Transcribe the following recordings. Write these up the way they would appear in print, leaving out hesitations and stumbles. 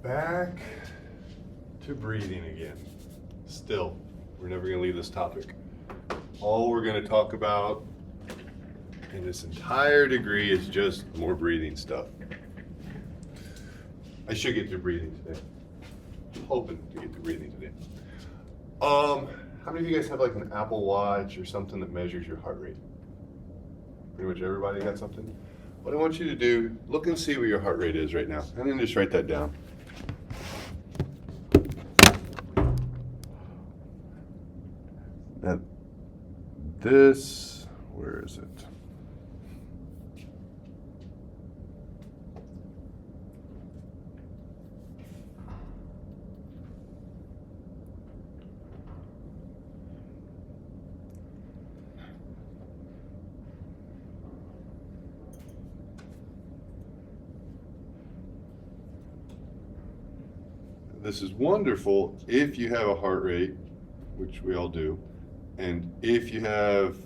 Back to breathing again. Still, we're never going to leave this topic. All we're going to talk about in this entire degree is just more breathing stuff. I should get through breathing today. I'm hoping to get through breathing today. How many of you guys have like an Apple Watch or something that measures your heart rate? Pretty much everybody got something? What I want you to do, look and see where your heart rate is right now, and then just write that down. Now, this, where is it? This is wonderful if you have a heart rate, which we all do, and if you have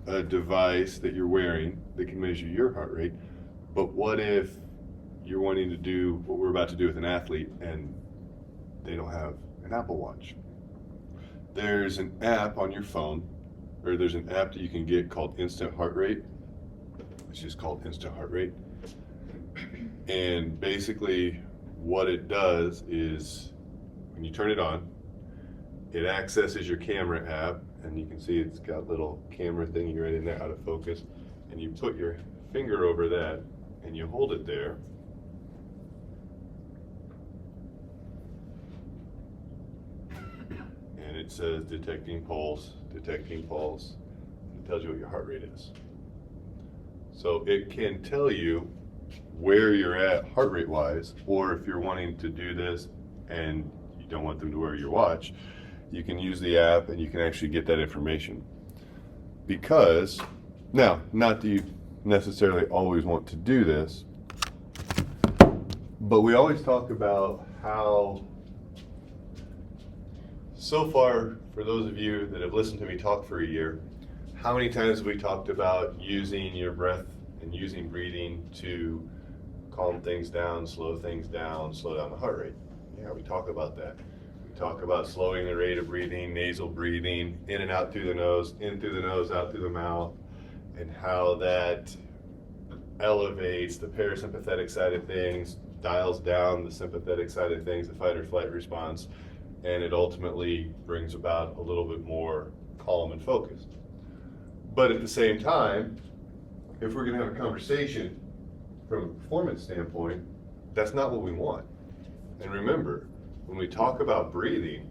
a device that you're wearing that can measure your heart rate. But what if you're wanting to do what we're about to do with an athlete and they don't have an Apple Watch? There's an app on your phone, or there's an app that you can get called Instant Heart Rate. It's just called Instant Heart Rate. And basically what it does is when you turn it on, it accesses your camera app, and you can see it's got a little camera thing right in there out of focus, and you put your finger over that and you hold it there, and it says detecting pulse, and it tells you what your heart rate is. So it can tell you where you're at heart rate wise, or if you're wanting to do this and you don't want them to wear your watch, you can use the app and you can actually get that information. Because, now, not that you necessarily always want to do this, but we always talk about how, so far, for those of you that have listened to me talk for a year, how many times have we talked about using your breath and using breathing to calm things down, slow down the heart rate? Yeah, we talk about that. We talk about slowing the rate of breathing, nasal breathing, in and out through the nose, in through the nose, out through the mouth, and how that elevates the parasympathetic side of things, dials down the sympathetic side of things, the fight or flight response, and it ultimately brings about a little bit more calm and focused. But at the same time, if we're going to have a conversation from a performance standpoint, that's not what we want. And remember, when we talk about breathing,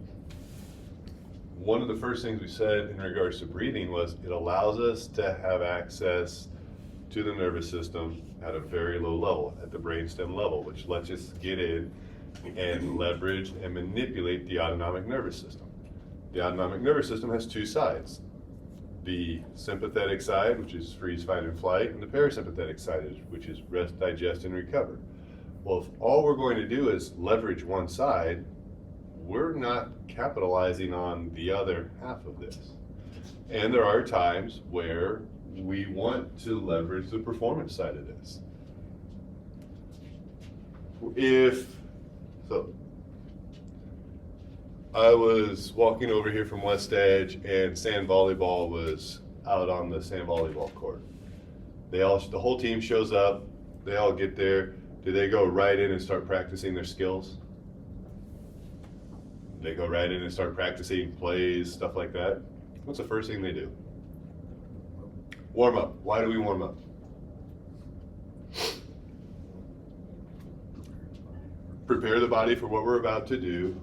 one of the first things we said in regards to breathing was it allows us to have access to the nervous system at a very low level, at the brainstem level, which lets us get in and leverage and manipulate the autonomic nervous system. The autonomic nervous system has two sides. The sympathetic side, which is freeze, fight, and flight, and the parasympathetic side, which is rest, digest, and recover. Well, if all we're going to do is leverage one side, we're not capitalizing on the other half of this. And there are times where we want to leverage the performance side of this. I was walking over here from West Edge, and sand volleyball was out on the sand volleyball court. The whole team shows up, they all get there. Do they go right in and start practicing their skills? They go right in and start practicing plays, stuff like that. What's the first thing they do? Warm up. Why do we warm up? Prepare the body for what we're about to do.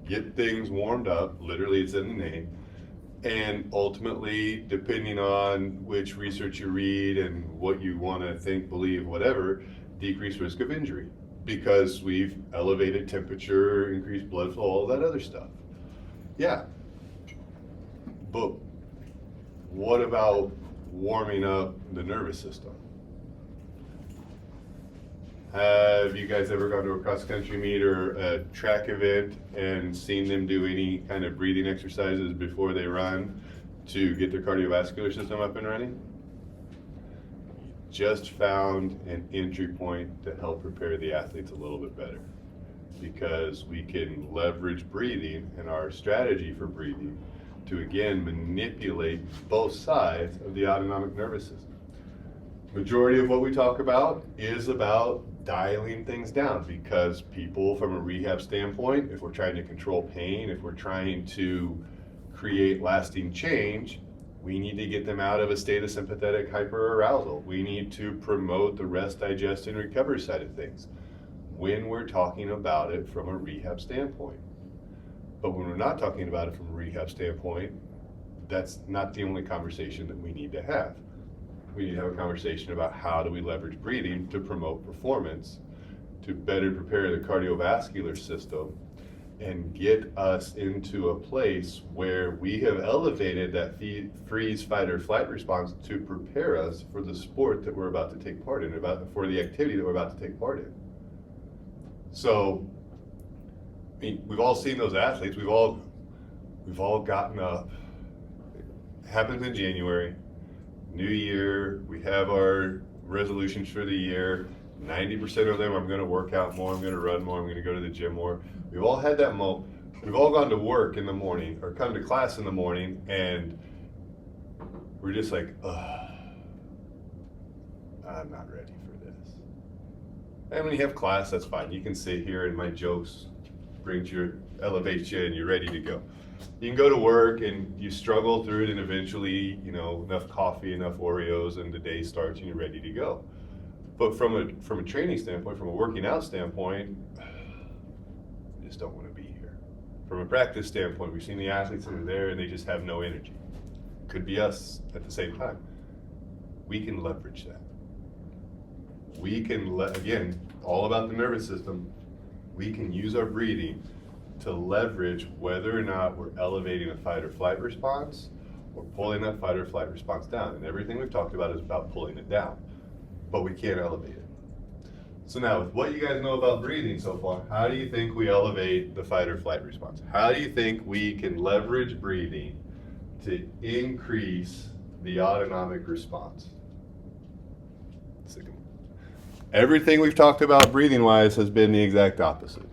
Get things warmed up, literally it's in the name, and ultimately, depending on which research you read and what you want to think, believe, whatever, decrease risk of injury because we've elevated temperature, increased blood flow, all that other stuff. Yeah, but what about warming up the nervous system? Have you guys ever gone to a cross-country meet or a track event and seen them do any kind of breathing exercises before they run to get their cardiovascular system up and running? Just found an entry point to help prepare the athletes a little bit better. because we can leverage breathing and our strategy for breathing to, again, manipulate both sides of the autonomic nervous system. Majority of what we talk about is about dialing things down, because people, from a rehab standpoint, if we're trying to control pain, if we're trying to create lasting change, we need to get them out of a state of sympathetic hyperarousal. We need to promote the rest, digest, and recover side of things when we're talking about it from a rehab standpoint. But when we're not talking about it from a rehab standpoint, that's not the only conversation that we need to have. We need to have a conversation about how do we leverage breathing to promote performance, to better prepare the cardiovascular system, and get us into a place where we have elevated that freeze, fight, or flight response to prepare us for the sport that we're about to take part in, for the activity that we're about to take part in. So, I mean, we've all seen those athletes. We've all gotten up. It happens in January, New Year. We have our resolutions for the year. 90% of them, I'm going to work out more. I'm going to run more. I'm going to go to the gym more. We've all had that moment. We've all gone to work in the morning or come to class in the morning, and we're just like, ugh, I'm not ready for this. And when you have class, that's fine. You can sit here and my jokes elevates you and you're ready to go. You can go to work and you struggle through it, and eventually, enough coffee, enough Oreos, and the day starts and you're ready to go. But from a training standpoint, from a working out standpoint, I just don't want to be here. From a practice standpoint, we've seen the athletes that are there and they just have no energy. Could be us at the same time. We can leverage that. We can, again, all about the nervous system, we can use our breathing to leverage whether or not we're elevating a fight or flight response or pulling that fight or flight response down. And everything we've talked about is about pulling it down, but we can't elevate it. So now, with what you guys know about breathing so far, how do you think we elevate the fight or flight response? How do you think we can leverage breathing to increase the autonomic response? Everything we've talked about breathing-wise has been the exact opposite,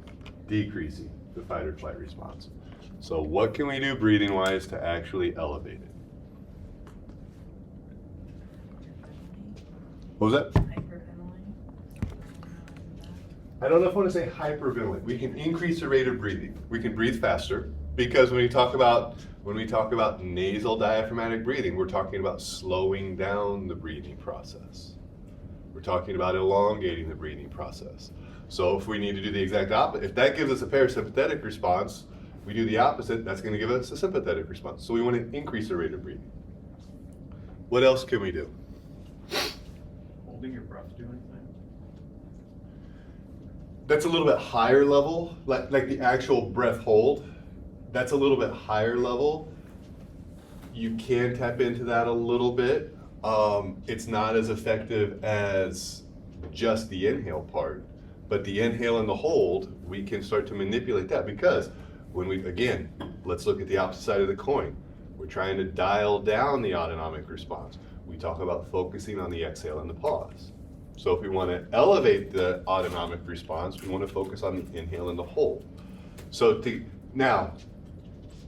decreasing the fight or flight response. So what can we do breathing-wise to actually elevate it? What was that? I don't know if I want to say hyperventilate. We can increase the rate of breathing. We can breathe faster, because when we talk about nasal diaphragmatic breathing, we're talking about slowing down the breathing process. We're talking about elongating the breathing process. So if we need to do the exact opposite, if that gives us a parasympathetic response, we do the opposite, that's going to give us a sympathetic response. So we want to increase the rate of breathing. What else can we do? Holding your breath do anything? That's a little bit higher level, like the actual breath hold. That's a little bit higher level. You can tap into that a little bit. It's not as effective as just the inhale part, but the inhale and the hold, we can start to manipulate that, because when let's look at the opposite side of the coin. We're trying to dial down the autonomic response. We talk about focusing on the exhale and the pause. So if we want to elevate the autonomic response, we want to focus on the inhale and the hold. So now,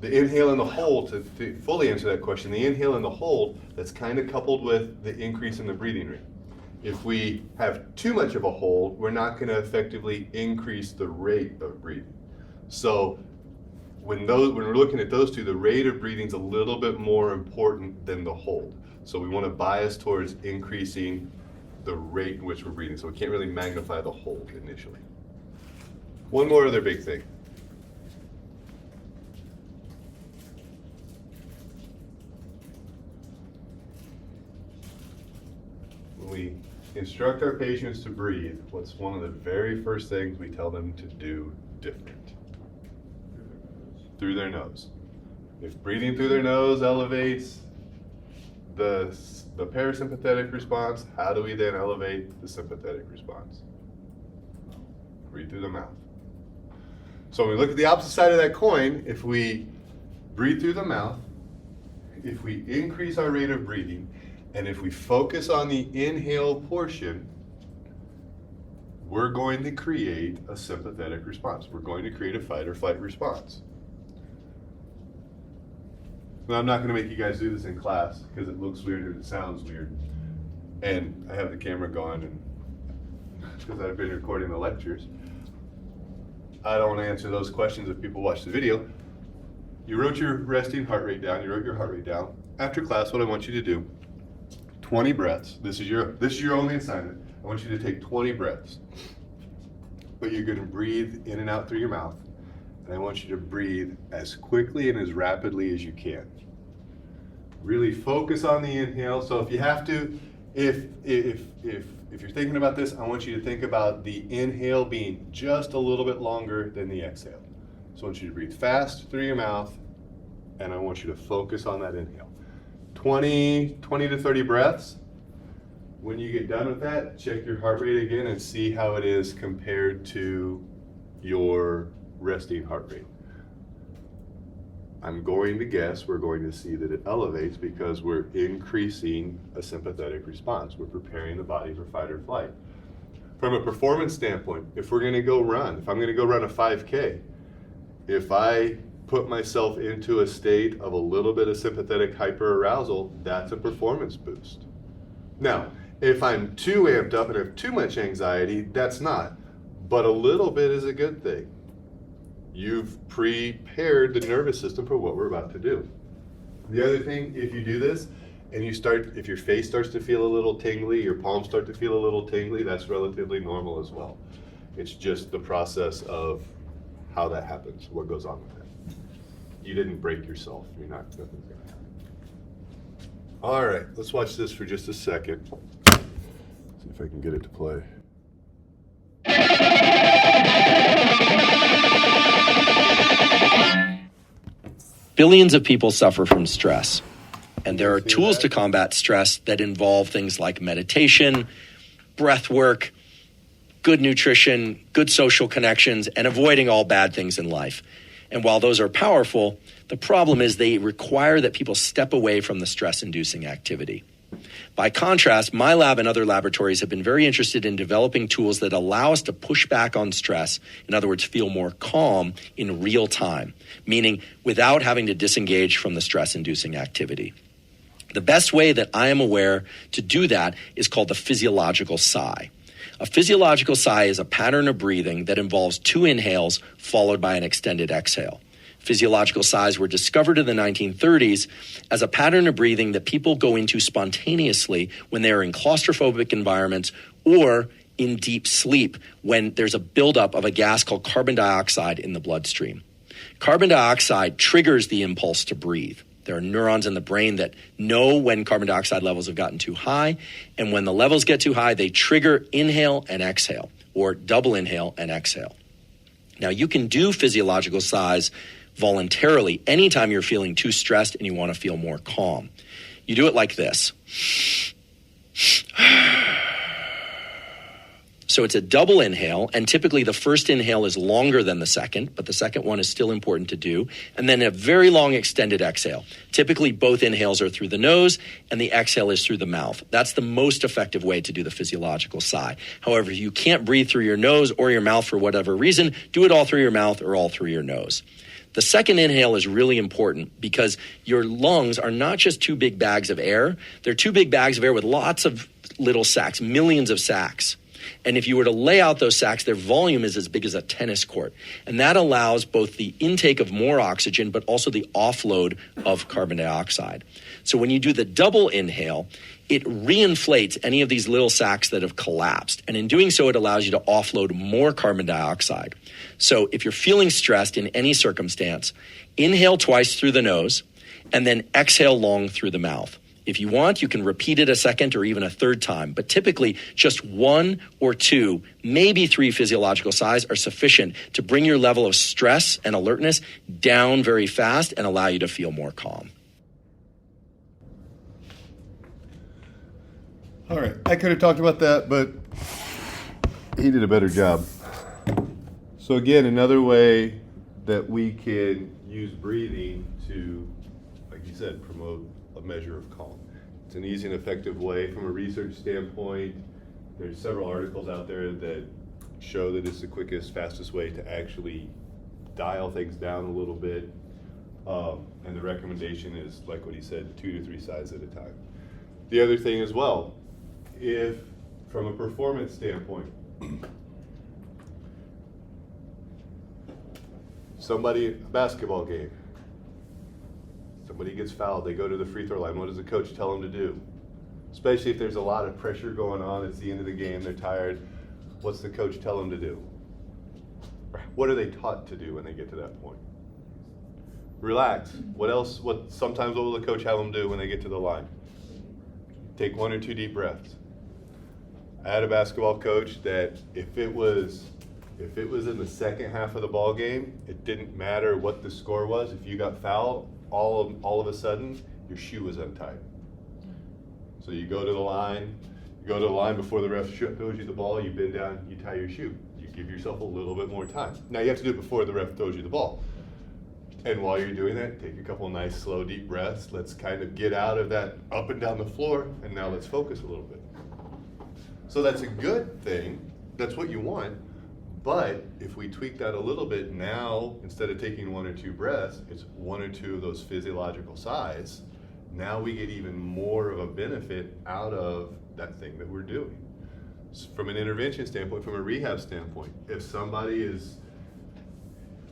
the inhale and the hold, to fully answer that question, the inhale and the hold, that's kind of coupled with the increase in the breathing rate. If we have too much of a hold, we're not going to effectively increase the rate of breathing. So when we're looking at those two, the rate of breathing is a little bit more important than the hold. So we want to bias towards increasing the rate in which we're breathing. So we can't really magnify the hold initially. One more other big thing. When we instruct our patients to breathe, what's one of the very first things we tell them to do different? Through their nose. If breathing through their nose elevates the parasympathetic response, how do we then elevate the sympathetic response? Breathe through the mouth. So when we look at the opposite side of that coin, if we breathe through the mouth, if we increase our rate of breathing, and if we focus on the inhale portion, we're going to create a sympathetic response. We're going to create a fight or flight response. Now, I'm not going to make you guys do this in class because it looks weird and it sounds weird. And I have the camera going, and because I've been recording the lectures, I don't want to answer those questions if people watch the video. You wrote your resting heart rate down. You wrote your heart rate down. After class, what I want you to do, 20 breaths. This is your only assignment. I want you to take 20 breaths. But you're going to breathe in and out through your mouth. And I want you to breathe as quickly and as rapidly as you can. Really focus on the inhale. So if you have to, if you're thinking about this, I want you to think about the inhale being just a little bit longer than the exhale. So I want you to breathe fast through your mouth, and I want you to focus on that inhale. 20 to 30 breaths. When you get done with that, check your heart rate again and see how it is compared to your resting heart rate. I'm going to guess we're going to see that it elevates because we're increasing a sympathetic response. We're preparing the body for fight or flight. From a performance standpoint, if we're going to go run, if I'm going to go run a 5K, if I put myself into a state of a little bit of sympathetic hyperarousal, that's a performance boost. Now, if I'm too amped up and have too much anxiety, that's not. But a little bit is a good thing. You've prepared the nervous system for what we're about to do. The other thing, if you do this, and if your face starts to feel a little tingly, your palms start to feel a little tingly, that's relatively normal as well. It's just the process of how that happens, what goes on with it. You didn't break yourself. Nothing's gonna happen. All right, let's watch this for just a second. See if I can get it to play. Billions of people suffer from stress, and there are tools to combat stress that involve things like meditation, breath work, good nutrition, good social connections, and avoiding all bad things in life. And while those are powerful, the problem is they require that people step away from the stress-inducing activity. By contrast, my lab and other laboratories have been very interested in developing tools that allow us to push back on stress, in other words, feel more calm in real time, meaning without having to disengage from the stress-inducing activity. The best way that I am aware to do that is called the physiological sigh. A physiological sigh is a pattern of breathing that involves 2 inhales followed by an extended exhale. Physiological sighs were discovered in the 1930s as a pattern of breathing that people go into spontaneously when they're in claustrophobic environments or in deep sleep when there's a buildup of a gas called carbon dioxide in the bloodstream. Carbon dioxide triggers the impulse to breathe. There are neurons in the brain that know when carbon dioxide levels have gotten too high, and when the levels get too high, they trigger inhale and exhale, or double inhale and exhale. Now, you can do physiological sighs voluntarily anytime you're feeling too stressed and you want to feel more calm. You do it like this. So it's a double inhale, and typically the first inhale is longer than the second, but the second one is still important to do. And then a very long extended exhale. Typically both inhales are through the nose and the exhale is through the mouth. That's the most effective way to do the physiological sigh. However, if you can't breathe through your nose or your mouth for whatever reason, do it all through your mouth or all through your nose. The second inhale is really important because your lungs are not just 2 big bags of air. They're 2 big bags of air with lots of little sacs, millions of sacs. And if you were to lay out those sacs, their volume is as big as a tennis court. And that allows both the intake of more oxygen, but also the offload of carbon dioxide. So when you do the double inhale, it reinflates any of these little sacs that have collapsed. And in doing so, it allows you to offload more carbon dioxide. So if you're feeling stressed in any circumstance, inhale twice through the nose and then exhale long through the mouth. If you want, you can repeat it a second or even a third time, but typically just 1 or 2, maybe 3 physiological sighs are sufficient to bring your level of stress and alertness down very fast and allow you to feel more calm. All right, I could have talked about that, but he did a better job. So again, another way that we can use breathing to, like you said, promote a measure of calm. It's an easy and effective way from a research standpoint. There's several articles out there that show that it's the quickest, fastest way to actually dial things down a little bit. And the recommendation is, like what he said, 2 to 3 sides at a time. The other thing as well, if from a performance standpoint, a basketball game, somebody gets fouled, they go to the free throw line, what does the coach tell them to do? Especially if there's a lot of pressure going on, it's the end of the game, they're tired, what's the coach tell them to do? What are they taught to do when they get to that point? Relax. What else? Sometimes what will the coach have them do when they get to the line? Take 1 or 2 deep breaths. I had a basketball coach that if it was in the second half of the ball game, it didn't matter what the score was. If you got fouled, all of a sudden your shoe was untied. So you go to the line. You go to the line before the ref throws you the ball. You bend down. You tie your shoe. You give yourself a little bit more time. Now you have to do it before the ref throws you the ball. And while you're doing that, take a couple nice, slow, deep breaths. Let's kind of get out of that up and down the floor, and now let's focus a little bit. So that's a good thing. That's what you want. But if we tweak that a little bit, now instead of taking 1 or 2 breaths, it's 1 or 2 of those physiological sighs. Now we get even more of a benefit out of that thing that we're doing. From an intervention standpoint, from a rehab standpoint, if somebody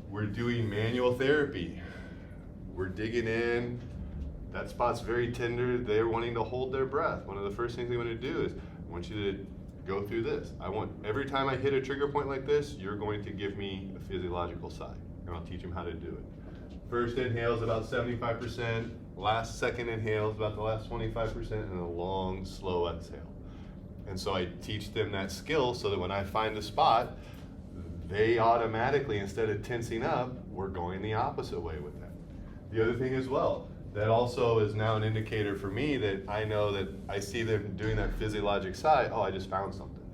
we're doing manual therapy, we're digging in, that spot's very tender, they're wanting to hold their breath. One of the first things they want to do is, I want you to go through this. Every time I hit a trigger point like this, you're going to give me a physiological sigh, and I'll teach them how to do it. First inhale is about 75%, second inhale is about the last 25%, and a long, slow exhale. And so I teach them that skill so that when I find a spot, they automatically, instead of tensing up, we're going the opposite way with that. The other thing as well, that also is now an indicator for me that I know that I see them doing that physiologic sigh, oh, I just found something.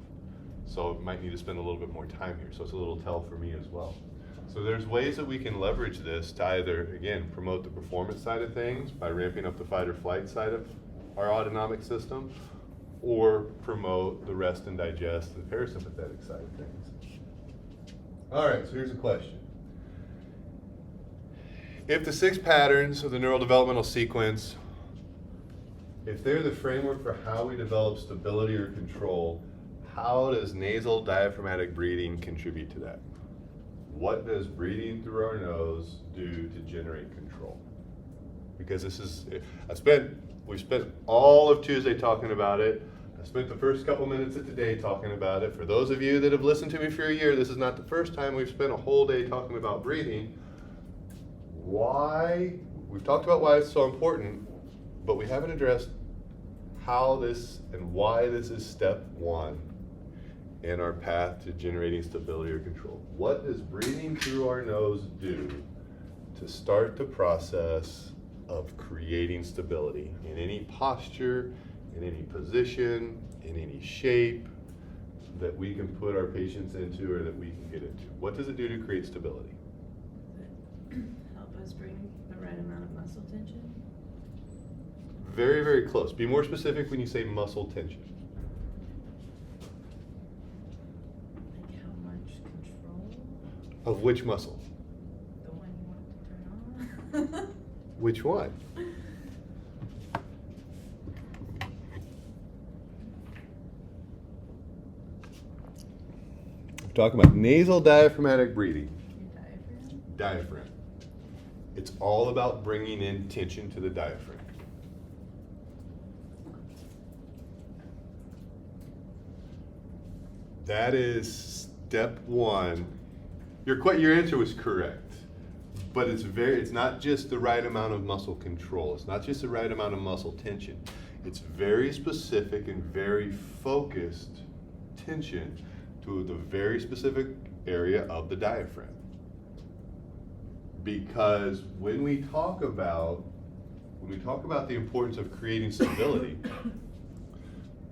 So I might need to spend a little bit more time here. So it's a little tell for me as well. So there's ways that we can leverage this to either, again, promote the performance side of things by ramping up the fight or flight side of our autonomic system, or promote the rest and digest, the parasympathetic side of things. All right, so here's a question. If the 6 patterns of the neurodevelopmental sequence, if they're the framework for how we develop stability or control, how does nasal diaphragmatic breathing contribute to that? What does breathing through our nose do to generate control? Because we've spent all of Tuesday talking about it. I spent the first couple minutes of today talking about it. For those of you that have listened to me for a year, this is not the first time we've spent a whole day talking about breathing. Why? We've talked about why it's so important, but we haven't addressed how this and why this is step 1 in our path to generating stability or control. What does breathing through our nose do to start the process of creating stability in any posture, in any position, in any shape that we can put our patients into or that we can get into? What does it do to create stability? Help us bring the right amount of muscle tension? Very, very close. Be more specific when you say muscle tension. Like how much control? Of which muscle? The one you want to turn on? Which one? We're talking about nasal diaphragmatic breathing. Your diaphragm? Diaphragm. It's all about bringing in tension to the diaphragm. That is step 1. Your answer was correct, but it's not just the right amount of muscle control. It's not just the right amount of muscle tension. It's very specific and very focused tension to the very specific area of the diaphragm. Because when we talk about the importance of creating stability,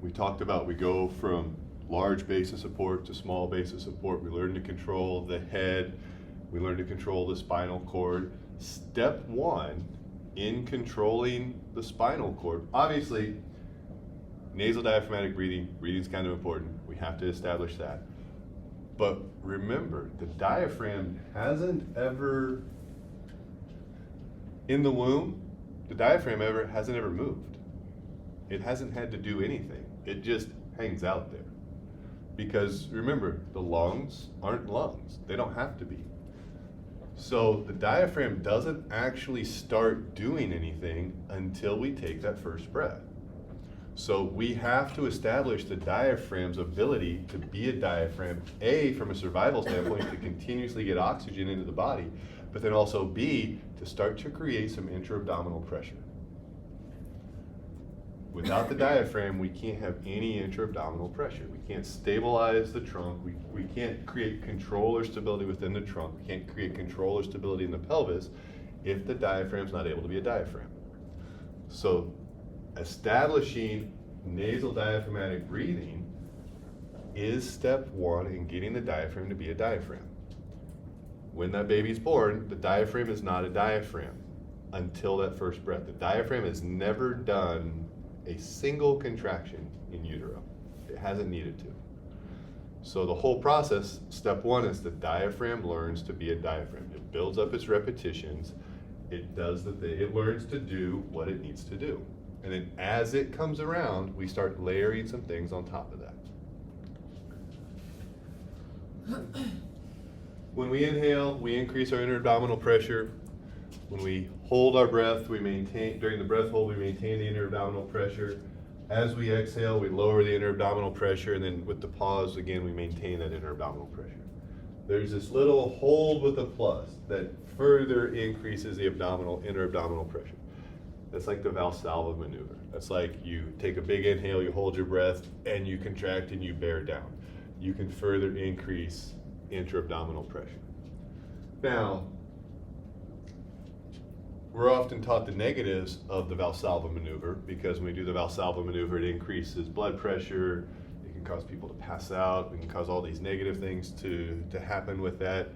we talked about we go from large base of support to small base of support. We learn to control the head. We learn to control the spinal cord. Step 1 in controlling the spinal cord, obviously, nasal diaphragmatic breathing is kind of important. We have to establish that. But remember, the diaphragm hasn't ever, in the womb, the diaphragm hasn't ever moved. It hasn't had to do anything. It just hangs out there. Because remember, the lungs aren't lungs. They don't have to be. So the diaphragm doesn't actually start doing anything until we take that first breath. So we have to establish the diaphragm's ability to be a diaphragm, A, from a survival standpoint, to continuously get oxygen into the body, but then also B, to start to create some intra-abdominal pressure. Without the diaphragm, we can't have any intra-abdominal pressure. We can't stabilize the trunk. We can't create control or stability within the trunk. We can't create control or stability in the pelvis if the diaphragm's not able to be a diaphragm. So establishing nasal diaphragmatic breathing is step one in getting the diaphragm to be a diaphragm. When that baby's born, the diaphragm is not a diaphragm until that first breath. The diaphragm has never done a single contraction in utero. It hasn't needed to. So the whole process, step one, is the diaphragm learns to be a diaphragm. It builds up its repetitions. It does the thing. It learns to do what it needs to do. And then as it comes around, we start layering some things on top of that. When we inhale, we increase our inter-abdominal pressure. When we hold our breath, we maintain, during the breath hold, we maintain the inter-abdominal pressure. As we exhale, we lower the inter-abdominal pressure, and then with the pause, again, we maintain that inter-abdominal pressure. There's this little hold with a plus that further increases the inter-abdominal pressure. That's like the Valsalva maneuver. That's like you take a big inhale, you hold your breath, and you contract and you bear down. You can further increase intra-abdominal pressure. Now, we're often taught the negatives of the Valsalva maneuver because when we do the Valsalva maneuver, it increases blood pressure, it can cause people to pass out, it can cause all these negative things to happen with that.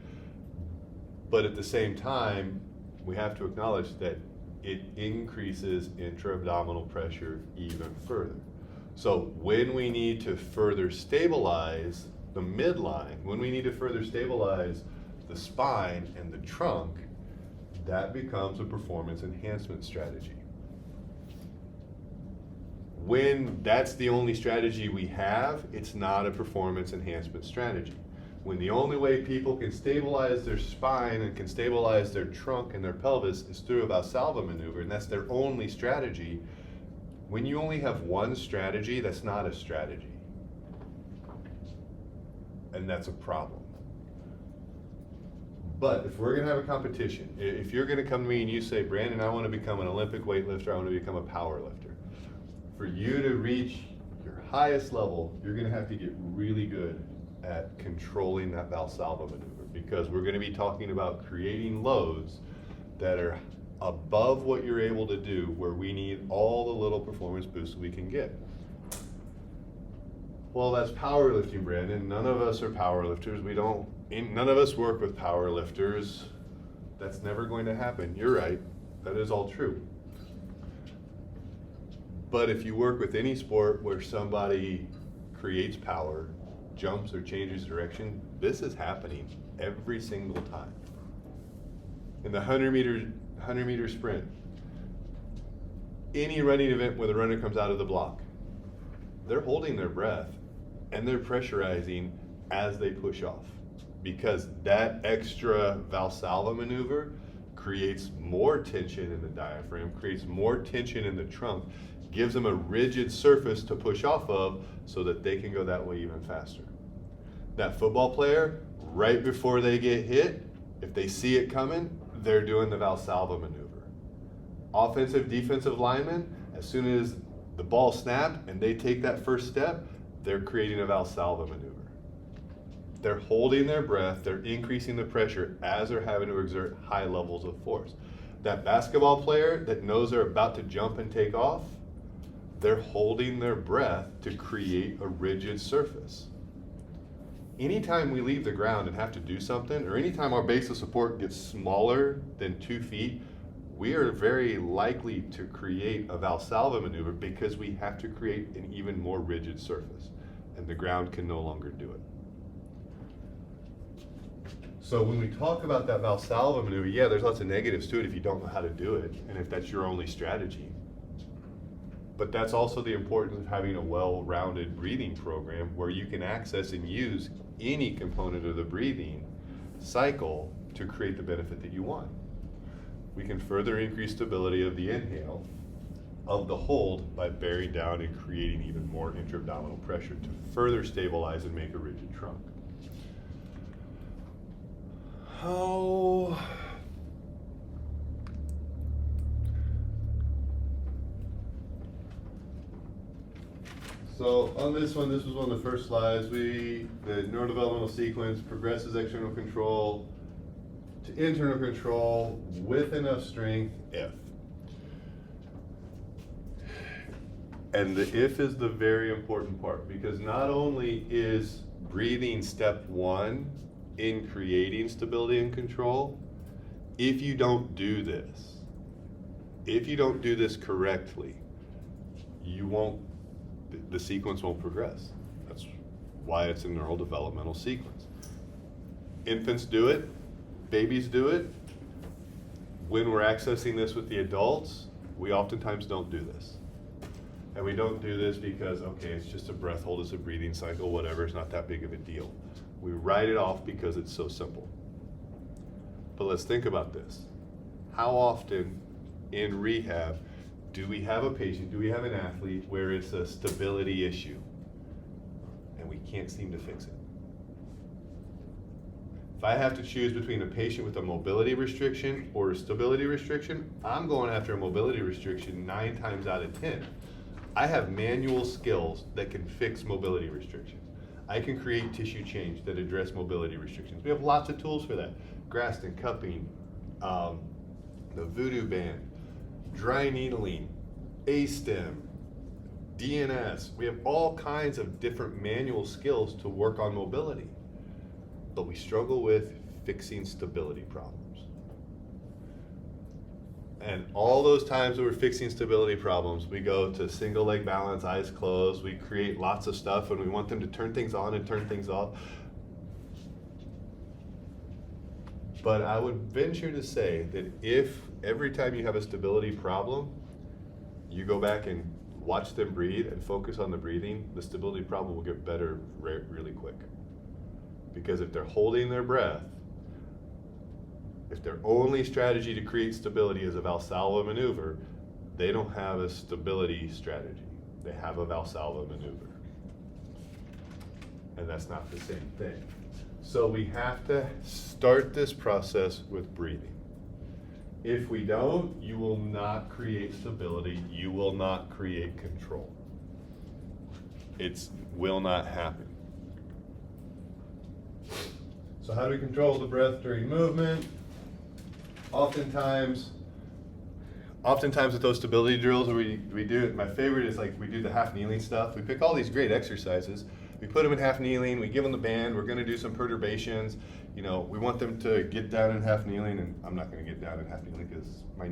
But at the same time, we have to acknowledge that it increases intra-abdominal pressure even further. So when we need to further stabilize the midline, when we need to further stabilize the spine and the trunk, that becomes a performance enhancement strategy. When that's the only strategy we have, it's not a performance enhancement strategy. When the only way people can stabilize their spine and can stabilize their trunk and their pelvis is through a Valsalva maneuver, and that's their only strategy, when you only have one strategy, that's not a strategy. And that's a problem. But if we're gonna have a competition, if you're gonna come to me and you say, Brandon, I wanna become an Olympic weightlifter, I wanna become a power lifter. For you to reach your highest level, you're gonna have to get really good at controlling that Valsalva maneuver, because we're gonna be talking about creating loads that are above what you're able to do, where we need all the little performance boosts we can get. Well, that's powerlifting, Brandon. None of us are powerlifters. None of us work with powerlifters. That's never going to happen. You're right. That is all true. But if you work with any sport where somebody creates power, jumps or changes direction, this is happening every single time. In the 100 meter sprint, any running event where the runner comes out of the block, they're holding their breath and they're pressurizing as they push off, because that extra Valsalva maneuver creates more tension in the diaphragm, creates more tension in the trunk, gives them a rigid surface to push off of so that they can go that way even faster. That football player, right before they get hit, if they see it coming, they're doing the Valsalva maneuver. Offensive, defensive linemen, as soon as the ball snapped and they take that first step, they're creating a Valsalva maneuver. They're holding their breath, they're increasing the pressure as they're having to exert high levels of force. That basketball player that knows they're about to jump and take off, they're holding their breath to create a rigid surface. Anytime we leave the ground and have to do something, or anytime our base of support gets smaller than 2 feet, we are very likely to create a Valsalva maneuver because we have to create an even more rigid surface, and the ground can no longer do it. So when we talk about that Valsalva maneuver, yeah, there's lots of negatives to it if you don't know how to do it, and if that's your only strategy. But that's also the importance of having a well-rounded breathing program where you can access and use any component of the breathing cycle to create the benefit that you want. We can further increase stability of the inhale, of the hold, by bearing down and creating even more intra-abdominal pressure to further stabilize and make a rigid trunk. How So on this one, this was one of the first slides. The neurodevelopmental sequence progresses external control to internal control with enough strength if. And the if is the very important part, because not only is breathing step one in creating stability and control, if you don't do this correctly, the sequence won't progress. That's why it's a neural developmental sequence. Infants do it, babies do it. When we're accessing this with the adults, we oftentimes don't do this. And we don't do this because, okay, it's just a breath hold, it's a breathing cycle, whatever, it's not that big of a deal. We write it off because it's so simple. But let's think about this. How often in rehab do we have a patient, do we have an athlete where it's a stability issue and we can't seem to fix it? If I have to choose between a patient with a mobility restriction or a stability restriction, I'm going after a mobility restriction 9 times out of 10. I have manual skills that can fix mobility restrictions. I can create tissue change that address mobility restrictions. We have lots of tools for that. Graston, cupping, the voodoo band, dry needling, A-stem, DNS. We have all kinds of different manual skills to work on mobility, but we struggle with fixing stability problems. And all those times that we're fixing stability problems, we go to single leg balance, eyes closed, we create lots of stuff and we want them to turn things on and turn things off. But I would venture to say that if every time you have a stability problem, you go back and watch them breathe and focus on the breathing, the stability problem will get better really quick. Because if they're holding their breath, if their only strategy to create stability is a Valsalva maneuver, they don't have a stability strategy. They have a Valsalva maneuver. And that's not the same thing. So we have to start this process with breathing. If we don't, you will not create stability. You will not create control. It will not happen. So how do we control the breath during movement? Oftentimes with those stability drills where we do it, my favorite is like we do the half kneeling stuff. We pick all these great exercises. We put them in half kneeling, we give them the band, we're gonna do some perturbations. You know, we want them to get down in half kneeling, and I'm not gonna get down in half kneeling because I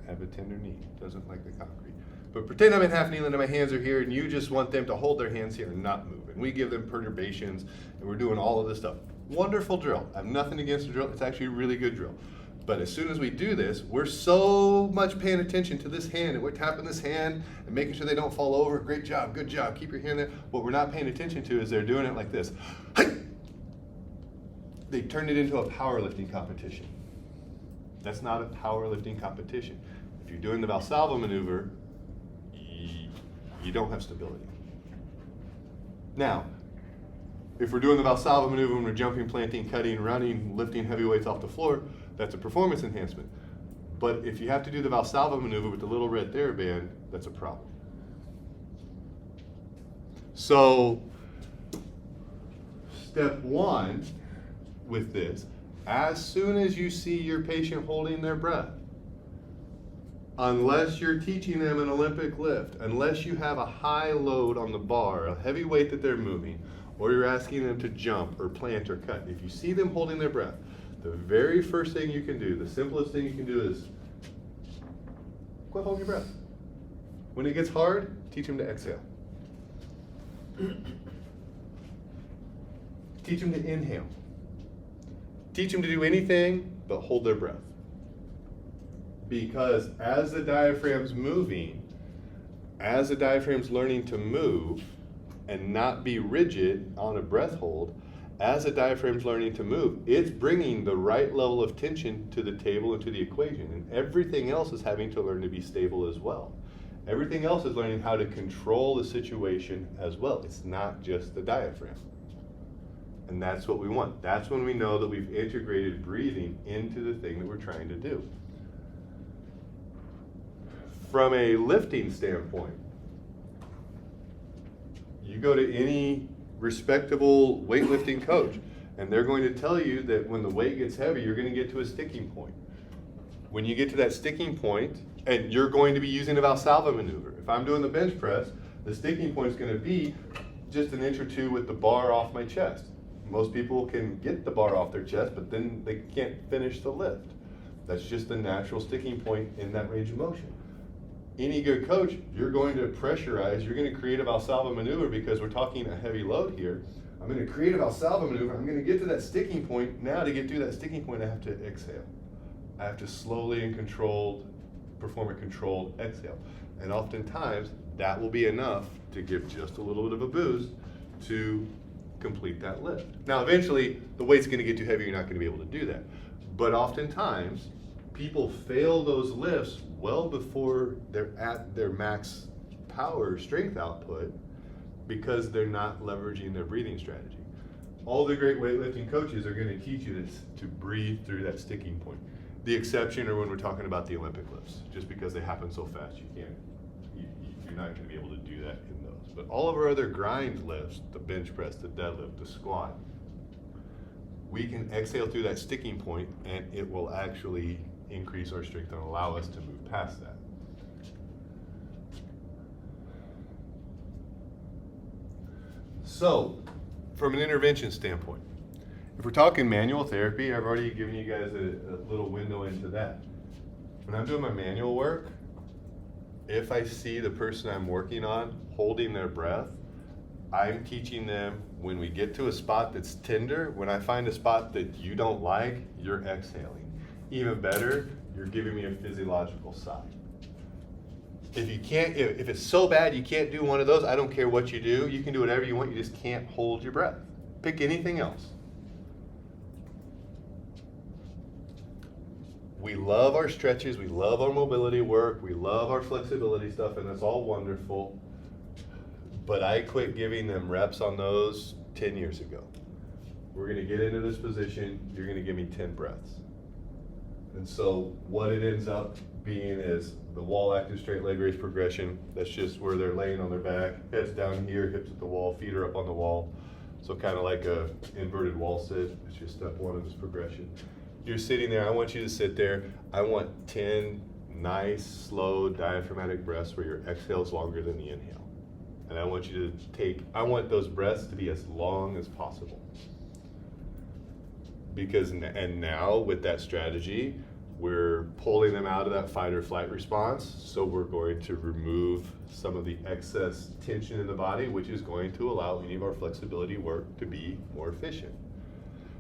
have a tender knee, doesn't like the concrete. But pretend I'm in half kneeling and my hands are here and you just want them to hold their hands here and not move. And we give them perturbations and we're doing all of this stuff. Wonderful drill. I have nothing against the drill, it's actually a really good drill. But as soon as we do this, we're so much paying attention to this hand, and we're tapping this hand and making sure they don't fall over. Great job, good job, keep your hand there. What we're not paying attention to is they're doing it like this. They turned it into a powerlifting competition. That's not a powerlifting competition. If you're doing the Valsalva maneuver, you don't have stability. Now, if we're doing the Valsalva maneuver when we're jumping, planting, cutting, running, lifting heavy weights off the floor, that's a performance enhancement. But if you have to do the Valsalva maneuver with the little red TheraBand, that's a problem. So, step one with this, as soon as you see your patient holding their breath, unless you're teaching them an Olympic lift, unless you have a high load on the bar, a heavy weight that they're moving, or you're asking them to jump or plant or cut, if you see them holding their breath, the very first thing you can do, the simplest thing you can do is quit holding your breath. When it gets hard, teach them to exhale. Teach them to inhale. teach them to do anything but hold their breath. Because as the diaphragm's moving, as the diaphragm's learning to move and not be rigid on a breath hold, as the diaphragm's learning to move, it's bringing the right level of tension to the table and to the equation. And everything else is having to learn to be stable as well. Everything else is learning how to control the situation as well. It's not just the diaphragm. And that's what we want. That's when we know that we've integrated breathing into the thing that we're trying to do. From a lifting standpoint, you go to any respectable weightlifting coach, and they're going to tell you that when the weight gets heavy, you're going to get to a sticking point. When you get to that sticking point, and you're going to be using a Valsalva maneuver. If I'm doing the bench press, the sticking point is going to be just an inch or two with the bar off my chest. Most people can get the bar off their chest, but then they can't finish the lift. That's just the natural sticking point in that range of motion. Any good coach, you're going to pressurize, you're going to create a Valsalva maneuver because we're talking a heavy load here. I'm going to create a Valsalva maneuver. I'm going to get to that sticking point. Now to get to that sticking point, I have to exhale. I have to slowly and perform a controlled exhale. And oftentimes, that will be enough to give just a little bit of a boost to complete that lift. Now, eventually, the weight's going to get too heavy, you're not going to be able to do that. But oftentimes, people fail those lifts well before they're at their max power strength output because they're not leveraging their breathing strategy. All the great weightlifting coaches are going to teach you this to breathe through that sticking point. The exception are when we're talking about the Olympic lifts, just because they happen so fast you're not going to be able to do that in those. But all of our other grind lifts, the bench press, the deadlift, the squat, we can exhale through that sticking point and it will actually increase our strength and allow us to move past that. So, from an intervention standpoint, if we're talking manual therapy, I've already given you guys a little window into that. When I'm doing my manual work, if I see the person I'm working on holding their breath, I'm teaching them when we get to a spot that's tender, when I find a spot that you don't like, you're exhaling. Even better, you're giving me a physiological sigh. If you can't, if it's so bad you can't do one of those, I don't care what you do, you can do whatever you want, you just can't hold your breath. Pick anything else. We love our stretches, we love our mobility work, we love our flexibility stuff, and that's all wonderful. But I quit giving them reps on those 10 years ago. We're gonna get into this position, you're gonna give me 10 breaths. And so what it ends up being is the wall active straight leg raise progression. That's just where they're laying on their back, heads down here, hips at the wall, feet are up on the wall. So kind of like a inverted wall sit. It's just step one of this progression. You're sitting there, I want you to sit there. I want 10 nice, slow diaphragmatic breaths where your exhale is longer than the inhale. And I want you to I want those breaths to be as long as possible. And now with that strategy, we're pulling them out of that fight or flight response. So we're going to remove some of the excess tension in the body, which is going to allow any of our flexibility work to be more efficient.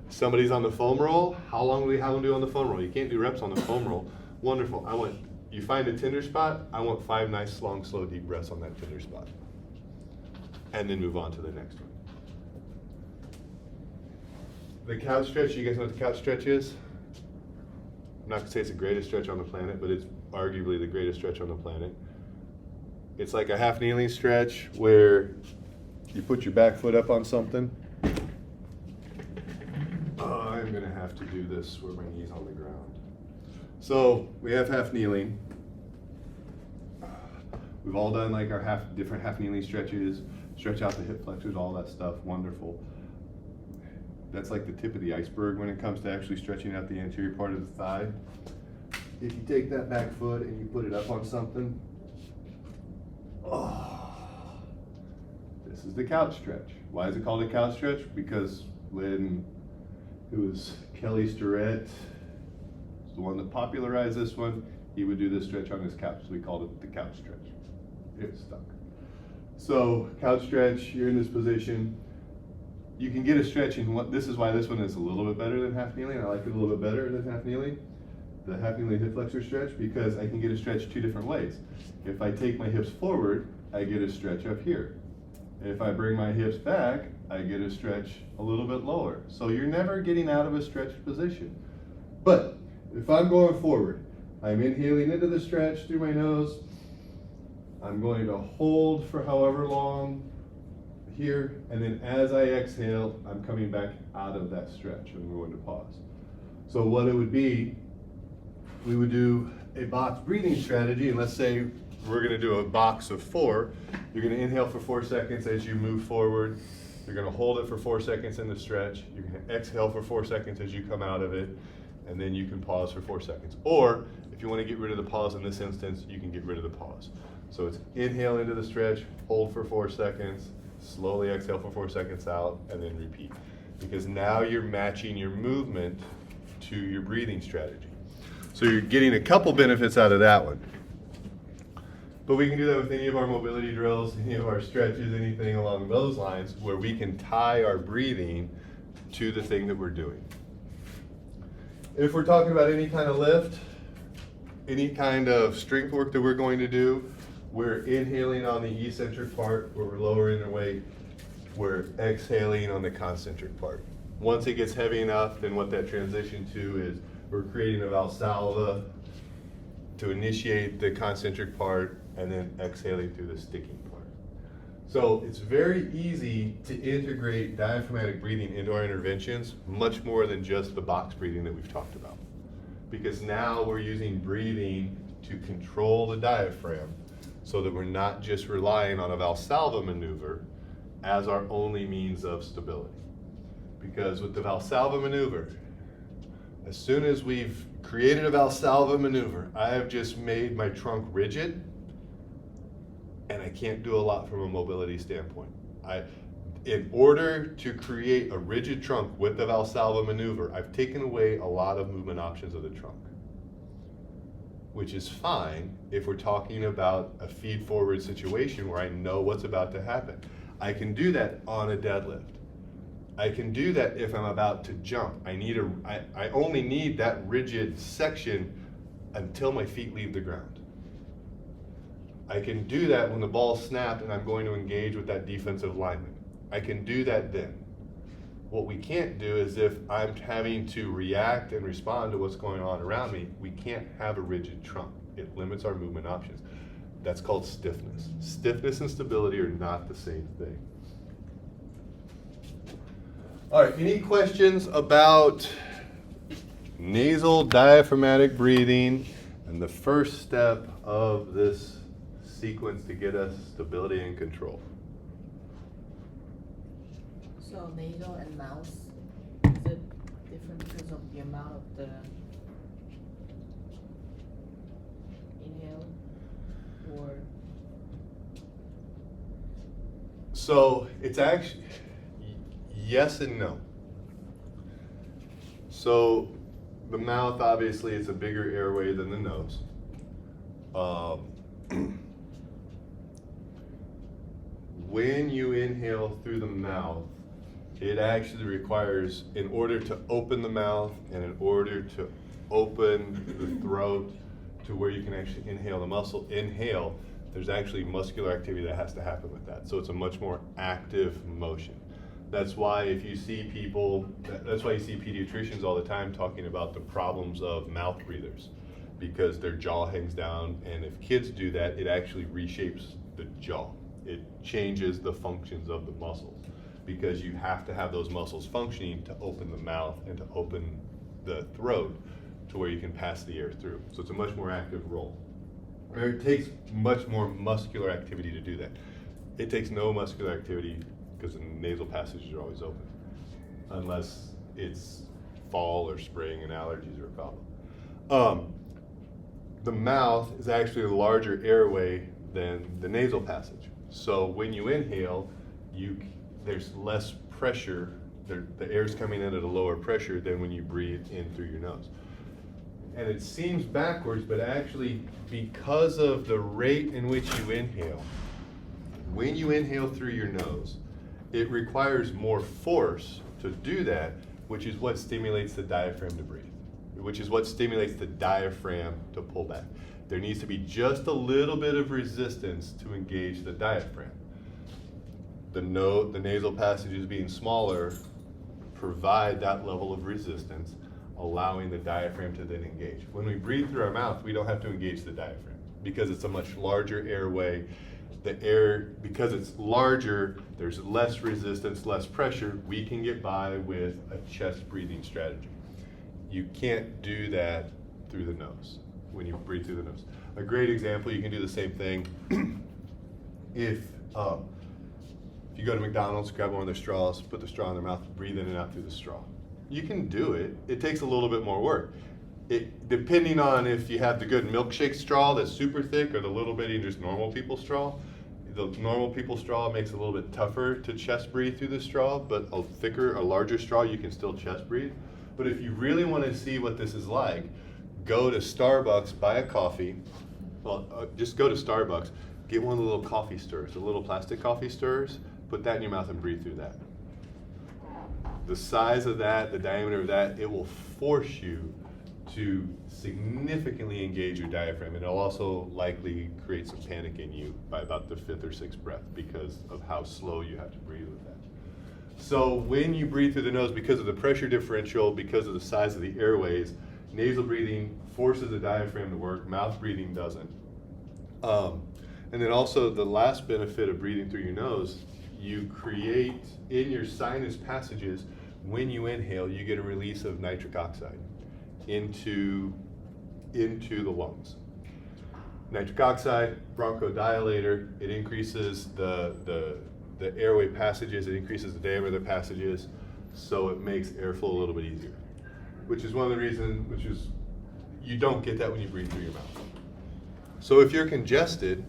Somebody's on the foam roll. How long do we have them do on the foam roll? You can't do reps on the foam roll. Wonderful. You find a tender spot, I want 5 nice, long, slow, deep breaths on that tender spot. And then move on to the next one. The couch stretch, you guys know what the couch stretch is? I'm not gonna say it's the greatest stretch on the planet, but it's arguably the greatest stretch on the planet. It's like a half kneeling stretch where you put your back foot up on something. I'm gonna have to do this where my knee's on the ground. So we have half kneeling. We've all done like our different half kneeling stretches, stretch out the hip flexors, all that stuff, wonderful. That's like the tip of the iceberg when it comes to actually stretching out the anterior part of the thigh. If you take that back foot and you put it up on something, this is the couch stretch. Why is it called a couch stretch? Because when it was Kelly Starrett, the one that popularized this one, he would do this stretch on his couch, so we called it the couch stretch. It stuck. So couch stretch, you're in this position. you can get a stretch in what, this is why this one is a little bit better than half kneeling. I like it a little bit better than half kneeling, the half kneeling hip flexor stretch, because I can get a stretch two different ways. If I take my hips forward, I get a stretch up here. If I bring my hips back, I get a stretch a little bit lower. So you're never getting out of a stretched position. But if I'm going forward, I'm inhaling into the stretch through my nose. I'm going to hold for however long here, and then as I exhale, I'm coming back out of that stretch and I'm going to pause. So what it would be, we would do a box breathing strategy, and let's say we're going to do a box of 4. You're going to inhale for 4 seconds as you move forward. You're going to hold it for 4 seconds in the stretch. You're going to exhale for 4 seconds as you come out of it, and then you can pause for 4 seconds. Or if you want to get rid of the pause in this instance, you can get rid of the pause. So it's inhale into the stretch, hold for 4 seconds, slowly exhale for 4 seconds out, and then repeat. Because now you're matching your movement to your breathing strategy. So you're getting a couple benefits out of that one. But we can do that with any of our mobility drills, any of our stretches, anything along those lines, where we can tie our breathing to the thing that we're doing. If we're talking about any kind of lift, any kind of strength work that we're going to do, we're inhaling on the eccentric part where we're lowering the weight. We're exhaling on the concentric part. Once it gets heavy enough, then what that transition to is we're creating a Valsalva to initiate the concentric part and then exhaling through the sticking part. So it's very easy to integrate diaphragmatic breathing into our interventions, much more than just the box breathing that we've talked about. Because now we're using breathing to control the diaphragm so that we're not just relying on a Valsalva maneuver as our only means of stability. Because with the Valsalva maneuver, as soon as we've created a Valsalva maneuver, I have just made my trunk rigid, and I can't do a lot from a mobility standpoint. In order to create a rigid trunk with the Valsalva maneuver, I've taken away a lot of movement options of the trunk, which is fine if we're talking about a feed forward situation where I know what's about to happen. I can do that on a deadlift. I can do that if I'm about to jump. I only need that rigid section until my feet leave the ground. I can do that when the ball's snapped and I'm going to engage with that defensive lineman. I can do that then. What we can't do is if I'm having to react and respond to what's going on around me, we can't have a rigid trunk. It limits our movement options. That's called stiffness. Stiffness and stability are not the same thing. All right, any questions about nasal diaphragmatic breathing and the first step of this sequence to get us stability and control? So nasal and mouth, is it different because of the amount of the inhale or? So it's actually yes and no. So the mouth, obviously, is a bigger airway than the nose. When you inhale through the mouth, it actually requires, in order to open the mouth and in order to open the throat to where you can actually inhale the muscle, there's actually muscular activity that has to happen with that. So it's a much more active motion. That's why if you see people, that's why you see pediatricians all the time talking about the problems of mouth breathers, because their jaw hangs down, and if kids do that, it actually reshapes the jaw. It changes the functions of the muscles, because you have to have those muscles functioning to open the mouth and to open the throat to where you can pass the air through. So it's a much more active role. It takes much more muscular activity to do that. It takes no muscular activity because the nasal passages are always open, unless it's fall or spring and allergies are a problem. The mouth is actually a larger airway than the nasal passage. So when you inhale, there's less pressure, the air's coming in at a lower pressure than when you breathe in through your nose. And it seems backwards, but actually because of the rate in which you inhale, when you inhale through your nose it requires more force to do that, which is what stimulates the diaphragm to breathe, which is what stimulates the diaphragm to pull back. There needs to be just a little bit of resistance to engage the diaphragm. The nasal passages being smaller provide that level of resistance, allowing the diaphragm to then engage. When we breathe through our mouth, we don't have to engage the diaphragm because it's a much larger airway. The air, because it's larger, there's less resistance, less pressure. We can get by with a chest breathing strategy. You can't do that through the nose, when you breathe through the nose. A great example, you can do the same thing if you go to McDonald's, grab one of their straws, put the straw in their mouth, breathe in and out through the straw. You can do it. It takes a little bit more work. Depending on if you have the good milkshake straw that's super thick or the little bitty just normal people straw. The normal people straw makes it a little bit tougher to chest breathe through the straw, but a larger straw, you can still chest breathe. But if you really want to see what this is like, go to Starbucks, buy a coffee. Well, just go to Starbucks, get one of the little coffee stirrers, the little plastic coffee stirrers, put that in your mouth and breathe through that. The size of that, the diameter of that, it will force you to significantly engage your diaphragm, and it'll also likely create some panic in you by about the 5th or 6th breath because of how slow you have to breathe with that. So when you breathe through the nose, because of the pressure differential, because of the size of the airways, nasal breathing forces the diaphragm to work, mouth breathing doesn't. And then also the last benefit of breathing through your nose, you create in your sinus passages, when you inhale, you get a release of nitric oxide into the lungs. Nitric oxide, bronchodilator, it increases the airway passages, it increases the diameter of the passages, so it makes airflow a little bit easier. Which is one of the reasons, you don't get that when you breathe through your mouth. So if you're congested,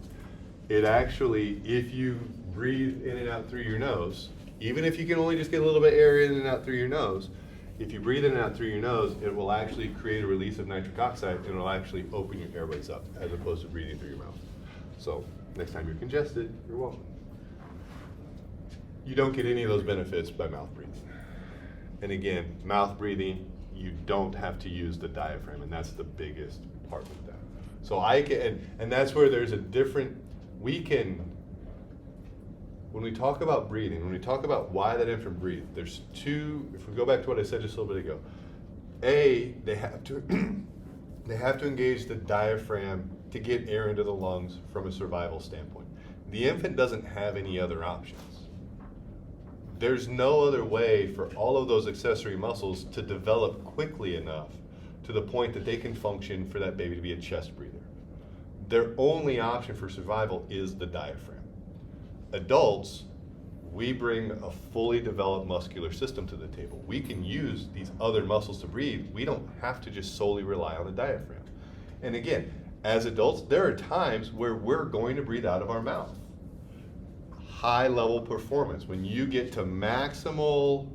it actually, if you breathe in and out through your nose, even if you can only just get a little bit of air in and out through your nose, if you breathe in and out through your nose, it will actually create a release of nitric oxide and it will actually open your airways up as opposed to breathing through your mouth. So next time you're congested, you're welcome. You don't get any of those benefits by mouth breathing. And again, mouth breathing, you don't have to use the diaphragm, and that's the biggest part of that. So and that's where there's a different, when we talk about breathing, when we talk about why that infant breathe, there's two, if we go back to what I said just a little bit ago, they have to they have to engage the diaphragm to get air into the lungs from a survival standpoint. The infant doesn't have any other options. There's no other way for all of those accessory muscles to develop quickly enough to the point that they can function for that baby to be a chest breather. Their only option for survival is the diaphragm. Adults, we bring a fully developed muscular system to the table. We can use these other muscles to breathe. We don't have to just solely rely on the diaphragm. And again, as adults, there are times where we're going to breathe out of our mouth. High level performance, when we get to maximal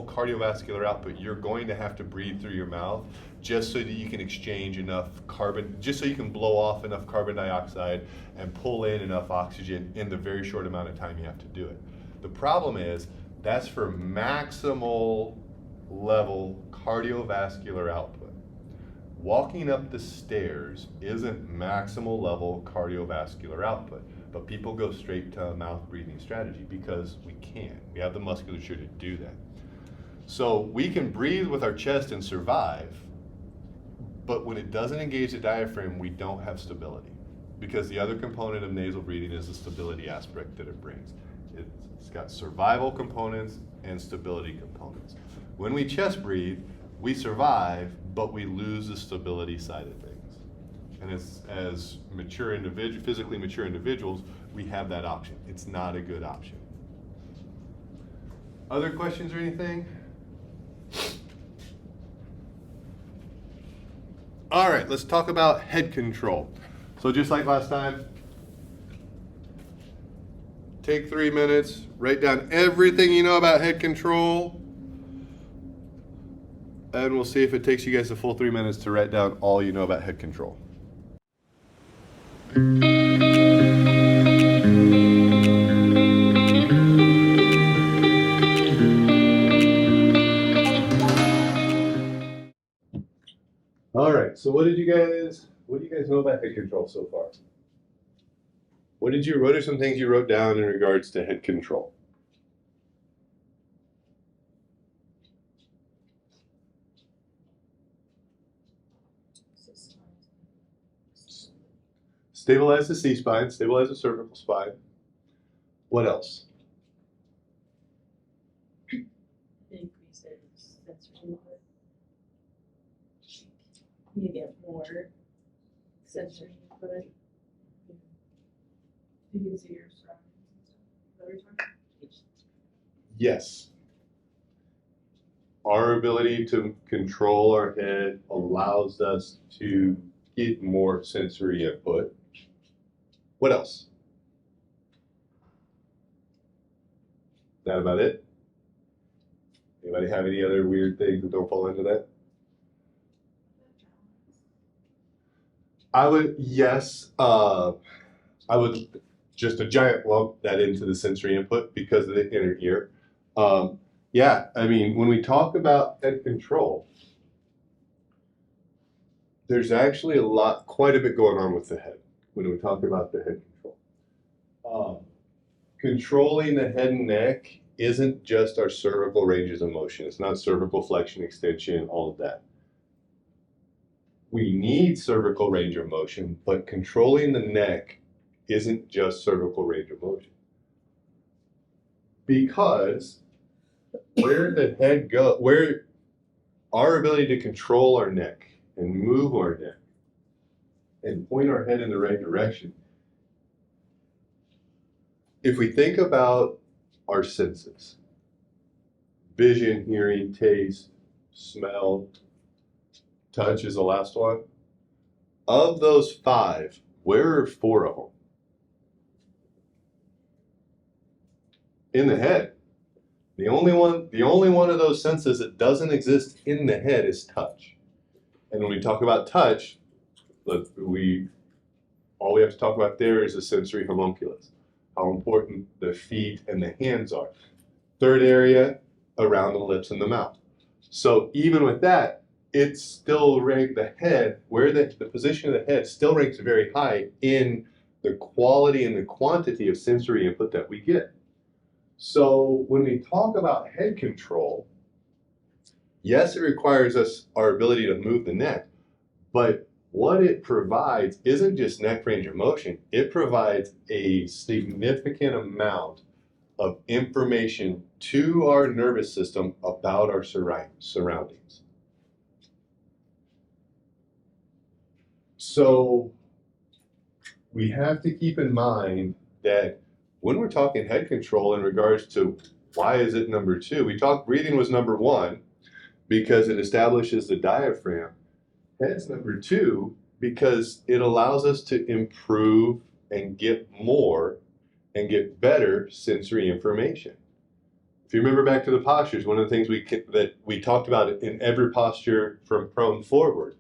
cardiovascular output, you're going to have to breathe through your mouth just so that you can exchange enough carbon, just so you can blow off enough carbon dioxide and pull in enough oxygen in the very short amount of time you have to do it. The problem is that's for maximal level cardiovascular output. Walking up the stairs isn't maximal level cardiovascular output, but people go straight to a mouth breathing strategy because we can. We have the musculature to do that. So we can breathe with our chest and survive, but when it doesn't engage the diaphragm, we don't have stability, because the other component of nasal breathing is the stability aspect that it brings. It's got survival components and stability components. When we chest breathe, we survive, but we lose the stability side of things. And as physically mature individuals, we have that option. It's not a good option. Other questions or anything? All right, let's talk about head control. So just like last time, take 3 minutes, write down everything you know about head control, and we'll see if it takes you guys the full 3 minutes to write down all you know about head control. All right, so what do you guys know about head control so far? What are some things you wrote down in regards to head control? Stabilize the C-spine, stabilize the cervical spine. What else? Increase it sensory input. You get more sensory input. You can see your surroundings and stuff. Is that what you're talking about? Yes. Our ability to control our head allows us to get more sensory input. What else? Is that about it? Anybody have any other weird things that don't fall into that? Yes, I would just a giant lump that into the sensory input because of the inner ear. Yeah, I mean, when we talk about head control, there's actually quite a bit going on with the head when we talk about the head control. Controlling the head and neck isn't just our cervical ranges of motion. It's not cervical flexion, extension, all of that. We need cervical range of motion, but controlling the neck isn't just cervical range of motion. Because where the head goes, where our ability to control our neck and move our neck and point our head in the right direction, if we think about our senses, vision, hearing, taste, smell, touch is the last one. Of those 5, where are 4 of them? In the head. The only one of those senses that doesn't exist in the head is touch. And when we talk about touch, all we have to talk about there is the sensory homunculus, how important the feet and the hands are. Third area, around the lips and the mouth. So even with that, it's still ranked the head, where the position of the head still ranks very high in the quality and the quantity of sensory input that we get. So when we talk about head control, yes, it requires our ability to move the neck, but what it provides isn't just neck range of motion, it provides a significant amount of information to our nervous system about our surroundings. So we have to keep in mind that when we're talking head control in regards to why is it number 2, we talked breathing was number 1 because it establishes the diaphragm. Head's number 2 because it allows us to improve and get more and get better sensory information. If you remember back to the postures, one of the things that we talked about in every posture from prone forward,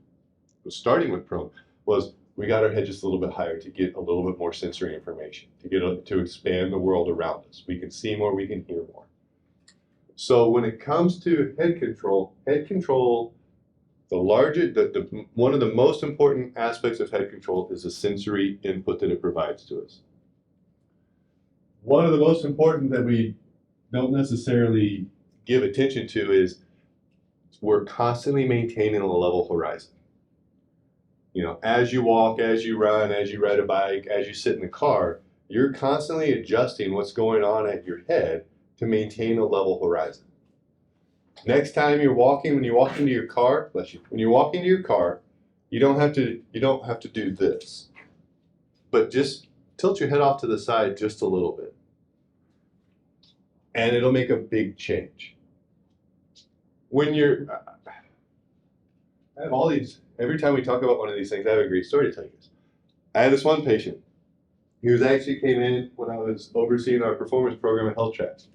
starting with prone, was we got our head just a little bit higher to get a little bit more sensory information, to expand the world around us. We can see more, we can hear more. So when it comes to head control, one of the most important aspects of head control is the sensory input that it provides to us. One of the most important that we don't necessarily give attention to is we're constantly maintaining a level horizon. You know, as you walk, as you run, as you ride a bike, as you sit in the car, you're constantly adjusting what's going on at your head to maintain a level horizon. Next time when you walk into your car, when you walk into your car, you don't have to do this, but just tilt your head off to the side just a little bit, and it'll make a big change. I have all these. Every time we talk about one of these things, I have a great story to tell you. I had this one patient. He actually came in when I was overseeing our performance program at Health Tracks.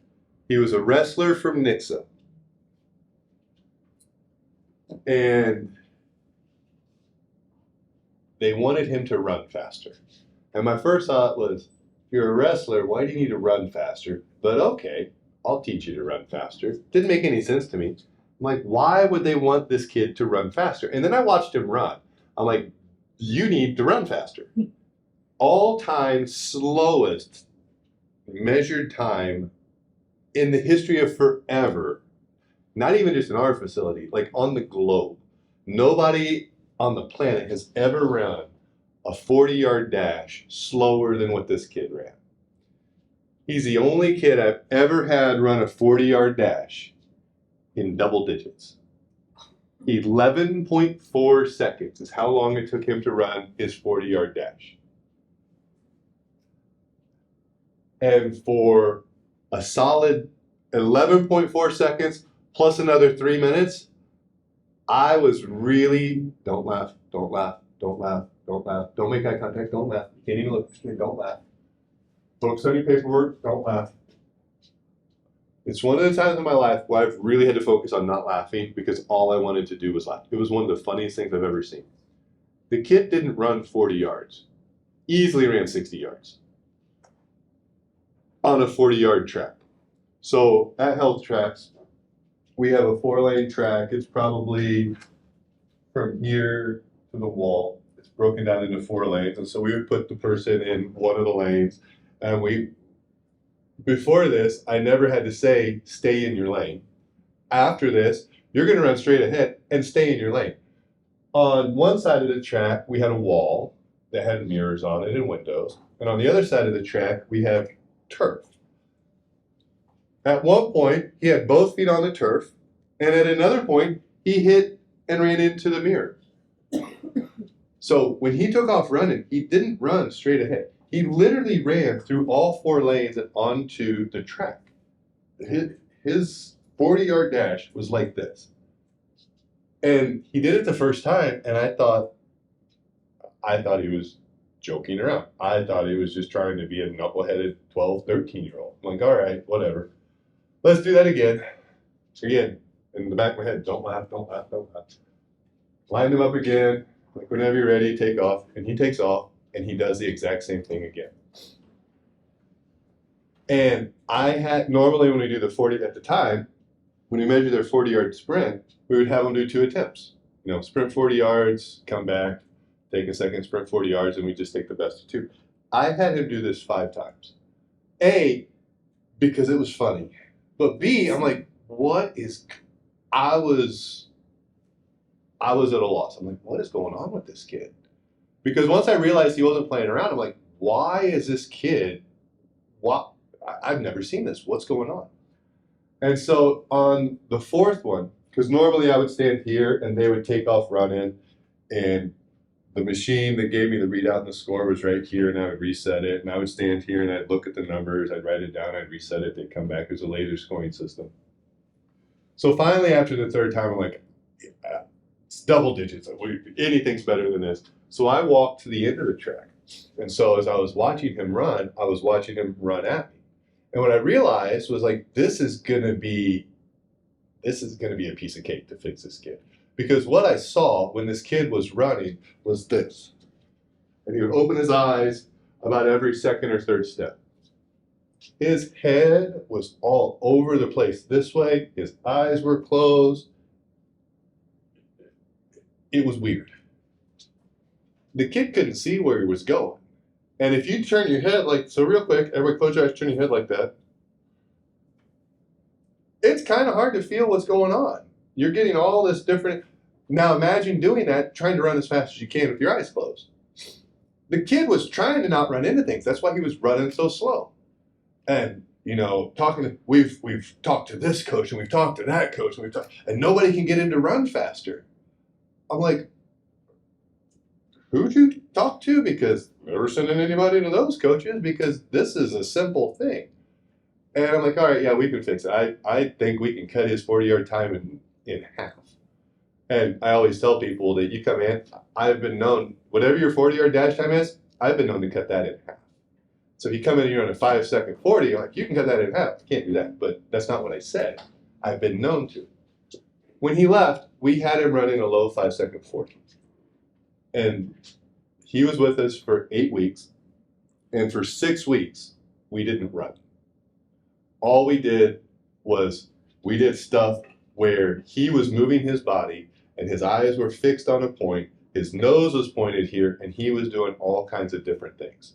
He was a wrestler from Nixa. And they wanted him to run faster. And my first thought was, you're a wrestler, why do you need to run faster? But okay, I'll teach you to run faster. Didn't make any sense to me. I'm like, why would they want this kid to run faster? And then I watched him run. I'm like, you need to run faster. All-time slowest measured time in the history of forever, not even just in our facility, like on the globe. Nobody on the planet has ever run a 40-yard dash slower than what this kid ran. He's the only kid I've ever had run a 40-yard dash in double digits. 11.4 seconds is how long it took him to run his 40-yard dash. And for a solid 11.4 seconds plus another 3 minutes, I was really, don't laugh, don't laugh, don't laugh, don't laugh, don't make eye contact, don't laugh. You can't even look, don't laugh. Focus on your paperwork, don't laugh. It's one of the times in my life where I've really had to focus on not laughing because all I wanted to do was laugh. It was one of the funniest things I've ever seen. The kid didn't run 40 yards. Easily ran 60 yards on a 40-yard track. So at Health Tracks, we have a 4-lane track. It's probably from here to the wall. It's broken down into 4 lanes. And so we would put the person in one of the lanes. And before this, I never had to say, stay in your lane. After this, you're going to run straight ahead and stay in your lane. On one side of the track, we had a wall that had mirrors on it and windows. And on the other side of the track, we have turf. At one point, he had both feet on the turf. And at another point, he hit and ran into the mirror. So when he took off running, he didn't run straight ahead. He literally ran through all 4 lanes and onto the track. His 40-yard dash was like this. And he did it the first time, and I thought he was joking around. I thought he was just trying to be a knuckleheaded 12, 13-year-old. I'm like, all right, whatever. Let's do that again. Again, in the back of my head, don't laugh, don't laugh, don't laugh. Lined him up again, like whenever you're ready, take off. And he takes off. And he does the exact same thing again. And normally when we do the 40 at the time, when we measure their 40-yard sprint, we would have them do 2 attempts. Sprint 40 yards, come back, take a second, sprint 40 yards, and we just take the best of 2. I had him do this 5 times. A, because it was funny. But B, I'm like, I was at a loss. I'm like, what is going on with this kid? Because once I realized he wasn't playing around, I'm like, why is this kid, I've never seen this. What's going on? And so on the 4th one, because normally I would stand here and they would take off running, and the machine that gave me the readout and the score was right here, and I would reset it, and I would stand here and I'd look at the numbers, I'd write it down, I'd reset it, they'd come back as a laser scoring system. So finally, after the 3rd time, I'm like, yeah, it's double digits. Anything's better than this. So I walked to the end of the track. And so as I was watching him run, I was watching him run at me. And what I realized was like, this is gonna be a piece of cake to fix this kid. Because what I saw when this kid was running was this. And he would open his eyes about every 2nd or 3rd step. His head was all over the place this way. His eyes were closed. It was weird. The kid couldn't see where he was going. And if you turn your head so real quick, everybody close your eyes, turn your head like that. It's kind of hard to feel what's going on. You're getting all this different. Now imagine doing that, trying to run as fast as you can with your eyes closed. The kid was trying to not run into things. That's why he was running so slow. And we've talked to this coach and we've talked to that coach and nobody can get him to run faster. I'm like, who'd you talk to? Because I'm never sending anybody to those coaches because this is a simple thing. And I'm like, all right, yeah, we can fix it. I think we can cut his 40-yard time in half. And I always tell people that you come in, I've been known, whatever your 40-yard dash time is, I've been known to cut that in half. So if you come in and you're on a 5-second 40, you're like, you can cut that in half. You can't do that. But that's not what I said. I've been known to. When he left, we had him running a low 5-second 40. And he was with us for 8 weeks. And for 6 weeks, we didn't run. All we did was we did stuff where he was moving his body and his eyes were fixed on a point, his nose was pointed here, and he was doing all kinds of different things.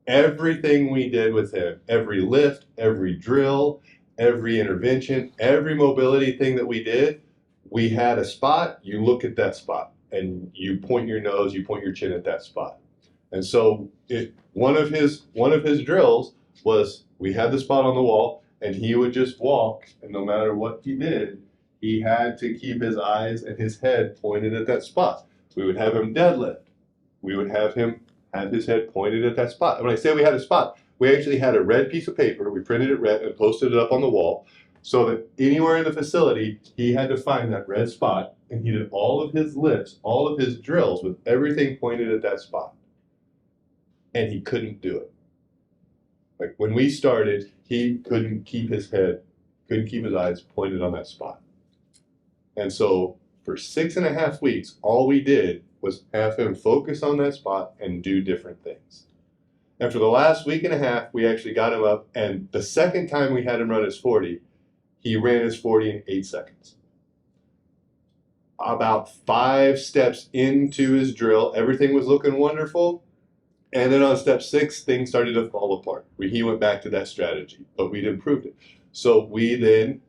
Everything we did with him, every lift, every drill, every intervention, every mobility thing that we did, we had a spot, you look at that spot, and you point your nose, you point your chin at that spot. And so one of his drills was, we had the spot on the wall, and he would just walk, and no matter what he did, he had to keep his eyes and his head pointed at that spot. We would have him deadlift. We would have him have his head pointed at that spot. And when I say we had a spot, we actually had a red piece of paper, we printed it red and posted it up on the wall, so that anywhere in the facility, he had to find that red spot, and he did all of his lifts, all of his drills with everything pointed at that spot. And he couldn't do it. Like when we started, he couldn't keep his eyes pointed on that spot. And so for 6.5 weeks, all we did was have him focus on that spot and do different things. And for the last 1.5 weeks, we actually got him up, and the second time we had him run his 40, he ran his 40 in 8 seconds. About 5 steps into his drill, everything was looking wonderful. And then on step 6, things started to fall apart. He went back to that strategy, but we'd improved it. So we then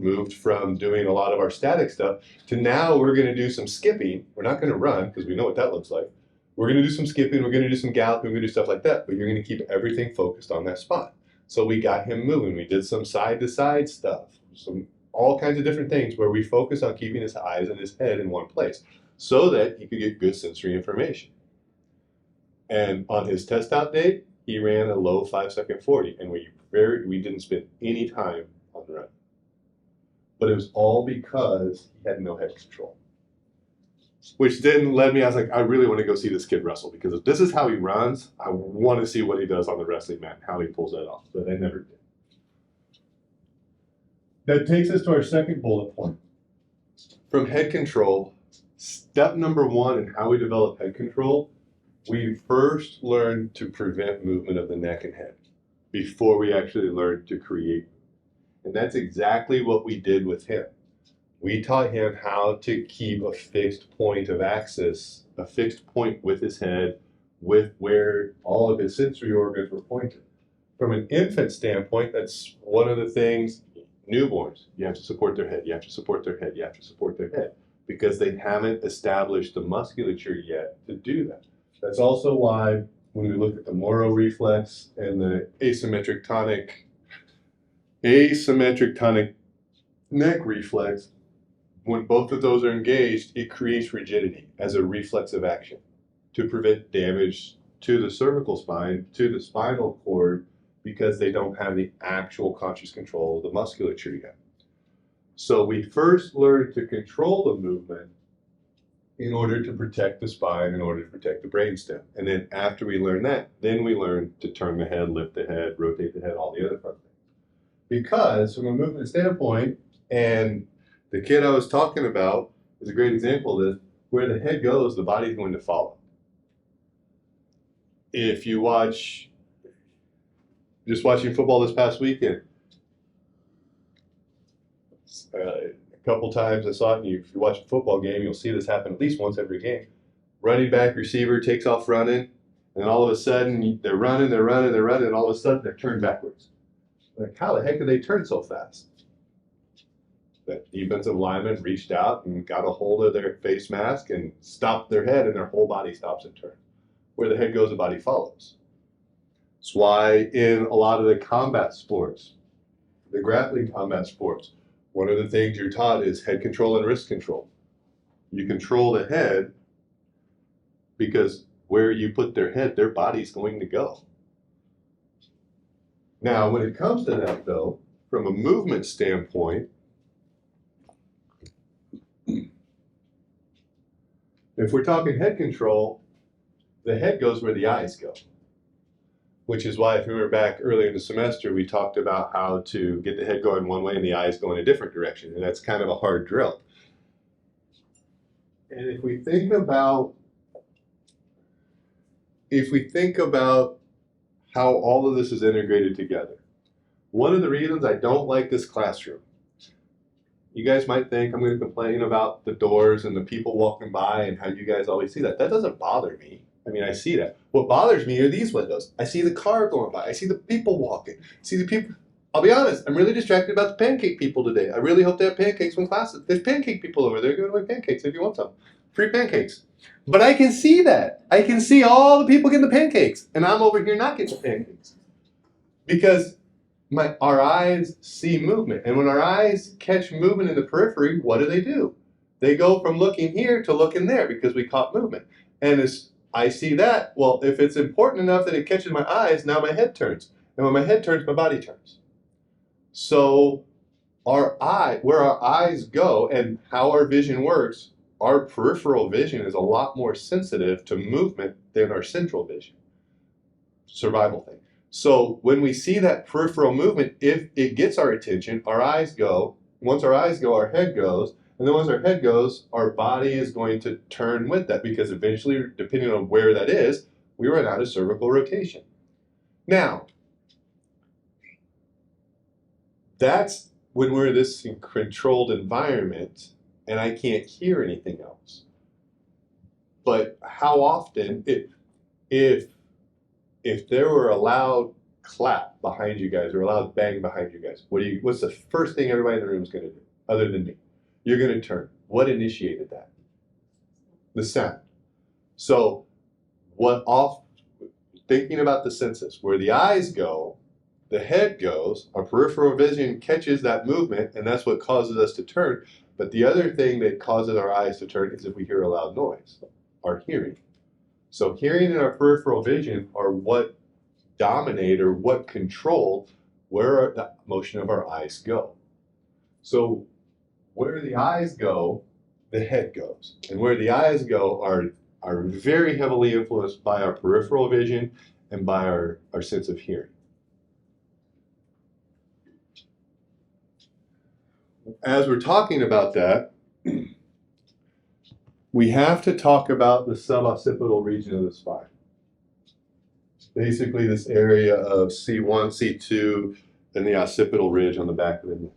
moved from doing a lot of our static stuff to now we're going to do some skipping. We're not going to run because we know what that looks like. We're going to do some skipping. We're going to do some galloping. We're going to do stuff like that. But you're going to keep everything focused on that spot. So we got him moving. We did some side-to-side stuff, all kinds of different things where we focus on keeping his eyes and his head in one place so that he could get good sensory information. And on his test out date, he ran a low 5-second 40, and we didn't spend any time on the run. But it was all because he had no head control. Which then led me, I was like, I really want to go see this kid wrestle, because if this is how he runs, I want to see what he does on the wrestling mat, how he pulls that off. But I never did. That takes us to our second bullet point. From head control, step number 1 in how we develop head control, we first learned to prevent movement of the neck and head before we actually learned to create. And that's exactly what we did with him. We taught him how to keep a fixed point of axis, a fixed point with his head, with where all of his sensory organs were pointed. From an infant standpoint, that's one of the things, newborns, you have to support their head, you have to support their head, you have to support their head, because they haven't established the musculature yet to do that. That's also why when we look at the Moro reflex and the asymmetric tonic neck reflex, when both of those are engaged, it creates rigidity as a reflexive action to prevent damage to the cervical spine, to the spinal cord, because they don't have the actual conscious control of the musculature yet. So we first learned to control the movement in order to protect the spine, in order to protect the brainstem. And then after we learn that, then we learn to turn the head, lift the head, rotate the head, all the other fun things. Because from a movement standpoint, and the kid I was talking about is a great example of this, where the head goes, the body's going to follow. If you just watching football this past weekend, a couple times I saw it, and if you watch a football game, you'll see this happen at least once every game. Running back, receiver takes off running, and all of a sudden they're running, and all of a sudden they're turned backwards. Like, how the heck did they turn so fast? That defensive lineman reached out and got a hold of their face mask and stopped their head, and their whole body stops and turns. Where the head goes, the body follows. That's why in a lot of the combat sports, the grappling combat sports, one of the things you're taught is head control and wrist control. You control the head because where you put their head, their body's going to go. Now, when it comes to that, though, from a movement standpoint, if we're talking head control, the head goes where the eyes go. Which is why, if you remember back earlier in the semester, we talked about how to get the head going one way and the eyes going a different direction. And that's kind of a hard drill. And if we think about how all of this is integrated together, one of the reasons I don't like this classroom you guys might think I'm going to complain about the doors and the people walking by and how you guys always see that. That doesn't bother me. I mean, I see that. What bothers me are these windows. I see the car going by. I see the people walking. I see the people. I'll be honest, I'm really distracted about the pancake people today. I really hope they have pancakes when classes. There's pancake people over there. Go to my pancakes if you want some. Free pancakes. But I can see that. I can see all the people getting the pancakes. And I'm over here not getting the pancakes. Because our eyes see movement. And when our eyes catch movement in the periphery, what do? They go from looking here to looking there because we caught movement. And as I see that, well, if it's important enough that it catches my eyes, now my head turns. And when my head turns, my body turns. So where our eyes go and how our vision works, our peripheral vision is a lot more sensitive to movement than our central vision. Survival thing. So when we see that peripheral movement, if it gets our attention, our eyes go. Once our eyes go, our head goes. And then once our head goes, our body is going to turn with that because eventually, depending on where that is, we run out of cervical rotation. Now, that's when we're in this controlled environment and I can't hear anything else. But how often, if there were a loud clap behind you guys or a loud bang behind you guys, what's the first thing everybody in the room is going to do, other than me? You're going to turn. What initiated that? The sound. So thinking about the senses, where the eyes go, the head goes, our peripheral vision catches that movement, and that's what causes us to turn. But the other thing that causes our eyes to turn is if we hear a loud noise, our hearing. So hearing and our peripheral vision are what dominate or what control where the motion of our eyes go. So where the eyes go, the head goes. And where the eyes go are very heavily influenced by our peripheral vision and by our sense of hearing. As we're talking about that, we have to talk about the suboccipital region of the spine. Basically, this area of C1, C2, and the occipital ridge on the back of the neck.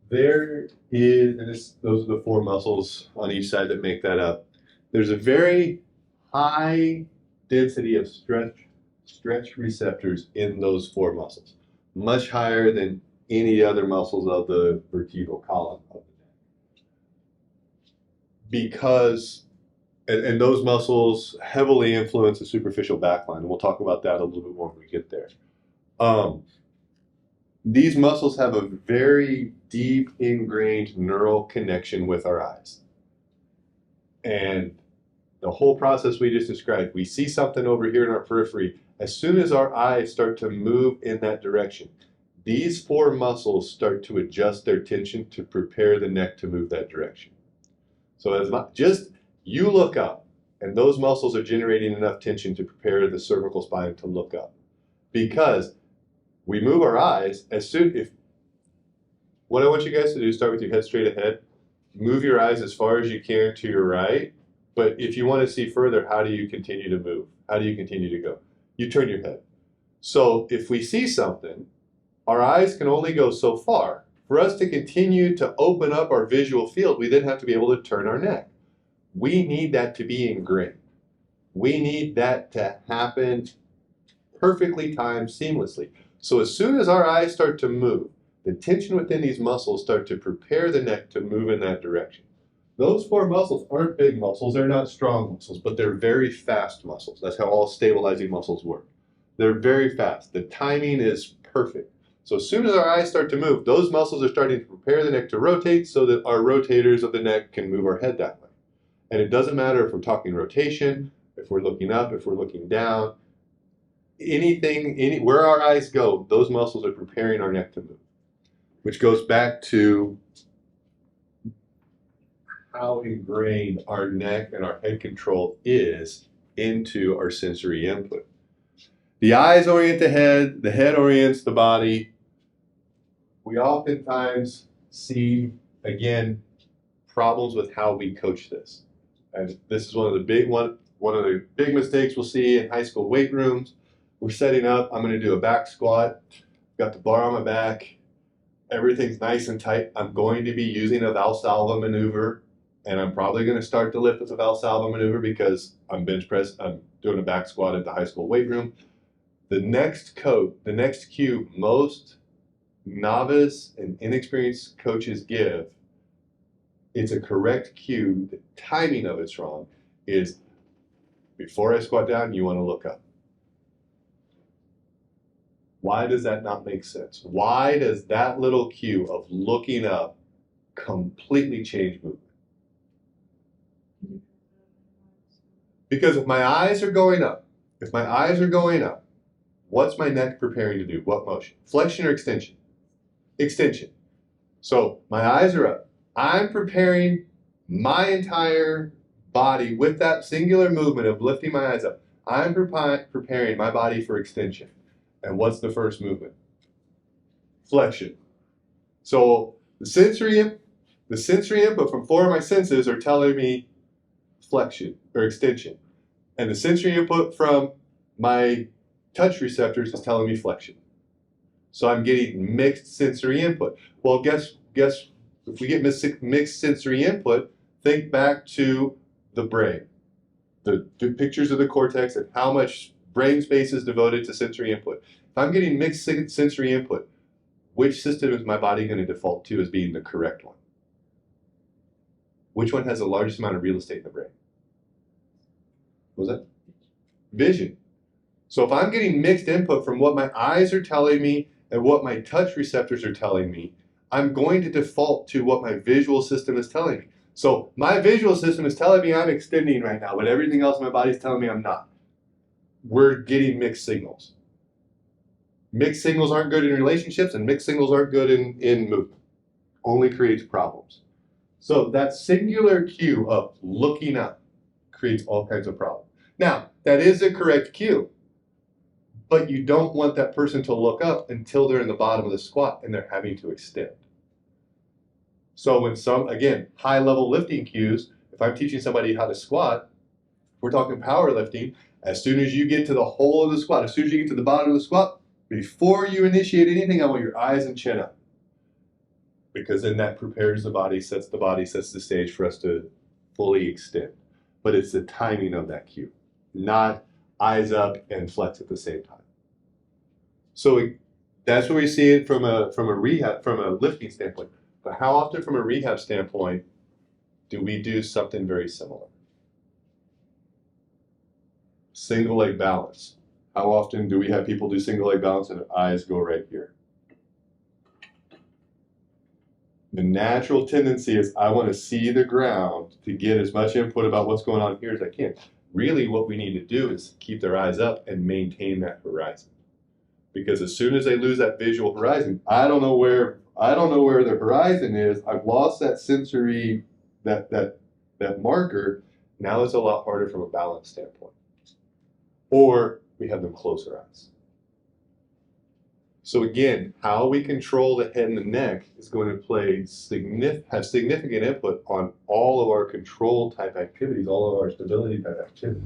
Those are the four muscles on each side that make that up. There's a very high density of stretch receptors in those four muscles, much higher than any other muscles of the vertebral column of the neck. Because, and those muscles heavily influence the superficial backline, and we'll talk about that a little bit more when we get there. These muscles have a very deep ingrained neural connection with our eyes. And the whole process we just described, we see something over here in our periphery, as soon as our eyes start to move in that direction, these four muscles start to adjust their tension to prepare the neck to move that direction. So just you look up, and those muscles are generating enough tension to prepare the cervical spine to look up. Because we move our eyes what I want you guys to do is start with your head straight ahead. Move your eyes as far as you can to your right. But if you want to see further, how do you continue to move? How do you continue to go? You turn your head. So if we see something, our eyes can only go so far. For us to continue to open up our visual field, we then have to be able to turn our neck. We need that to be ingrained. We need that to happen perfectly timed seamlessly. So as soon as our eyes start to move, the tension within these muscles start to prepare the neck to move in that direction. Those four muscles aren't big muscles, they're not strong muscles, but they're very fast muscles. That's how all stabilizing muscles work. They're very fast. The timing is perfect. So as soon as our eyes start to move, those muscles are starting to prepare the neck to rotate so that our rotators of the neck can move our head that way. And it doesn't matter if we're talking rotation, if we're looking up, if we're looking down, where our eyes go, those muscles are preparing our neck to move, which goes back to how ingrained our neck and our head control is into our sensory input. The eyes orient the head orients the body. We oftentimes see, again, problems with how we coach this. And this is one of the big mistakes we'll see in high school weight rooms. We're setting up, I'm going to do a back squat, got the bar on my back, everything's nice and tight, I'm going to be using a Valsalva maneuver, and I'm probably going to start to lift with a Valsalva maneuver because I'm doing a back squat at the high school weight room. The next cue most novice and inexperienced coaches give, it's a correct cue, the timing of it's wrong, is before I squat down, you want to look up. Why does that not make sense? Why does that little cue of looking up completely change movement? Because if my eyes are going up, what's my neck preparing to do? What motion? Flexion or extension? Extension. So my eyes are up. I'm preparing my entire body with that singular movement of lifting my eyes up. I'm preparing my body for extension. And what's the first movement? Flexion. So the sensory input from 4 of my senses are telling me flexion or extension. And the sensory input from my touch receptors is telling me flexion. So I'm getting mixed sensory input. Well, guess if we get mixed sensory input, think back to the brain. The pictures of the cortex and how much brain space is devoted to sensory input. If I'm getting mixed sensory input, which system is my body going to default to as being the correct one? Which one has the largest amount of real estate in the brain? What was that? Vision. So if I'm getting mixed input from what my eyes are telling me and what my touch receptors are telling me, I'm going to default to what my visual system is telling me. So my visual system is telling me I'm extending right now, but everything else in my body is telling me I'm not. We're getting mixed signals. Mixed signals aren't good in relationships, and mixed signals aren't good in movement. Only creates problems. So that singular cue of looking up creates all kinds of problems. Now, that is a correct cue, but you don't want that person to look up until they're in the bottom of the squat and they're having to extend. So when again, high-level lifting cues, if I'm teaching somebody how to squat, we're talking powerlifting, as soon as you get to the whole of the squat, as soon as you get to the bottom of the squat, before you initiate anything, I want your eyes and chin up. Because then that prepares the body, sets the stage for us to fully extend. But it's the timing of that cue, not eyes up and flex at the same time. So that's what we see it from a lifting standpoint. But how often from a rehab standpoint do we do something very similar? Single leg balance. How often do we have people do single leg balance and their eyes go right here? The natural tendency is I want to see the ground to get as much input about what's going on here as I can. Really what we need to do is keep their eyes up and maintain that horizon. Because as soon as they lose that visual horizon, I don't know where the horizon is. I've lost that sensory, that marker. Now it's a lot harder from a balance standpoint. Or we have them close their eyes. So again, how we control the head and the neck is going to have significant input on all of our control type activities, all of our stability type activities.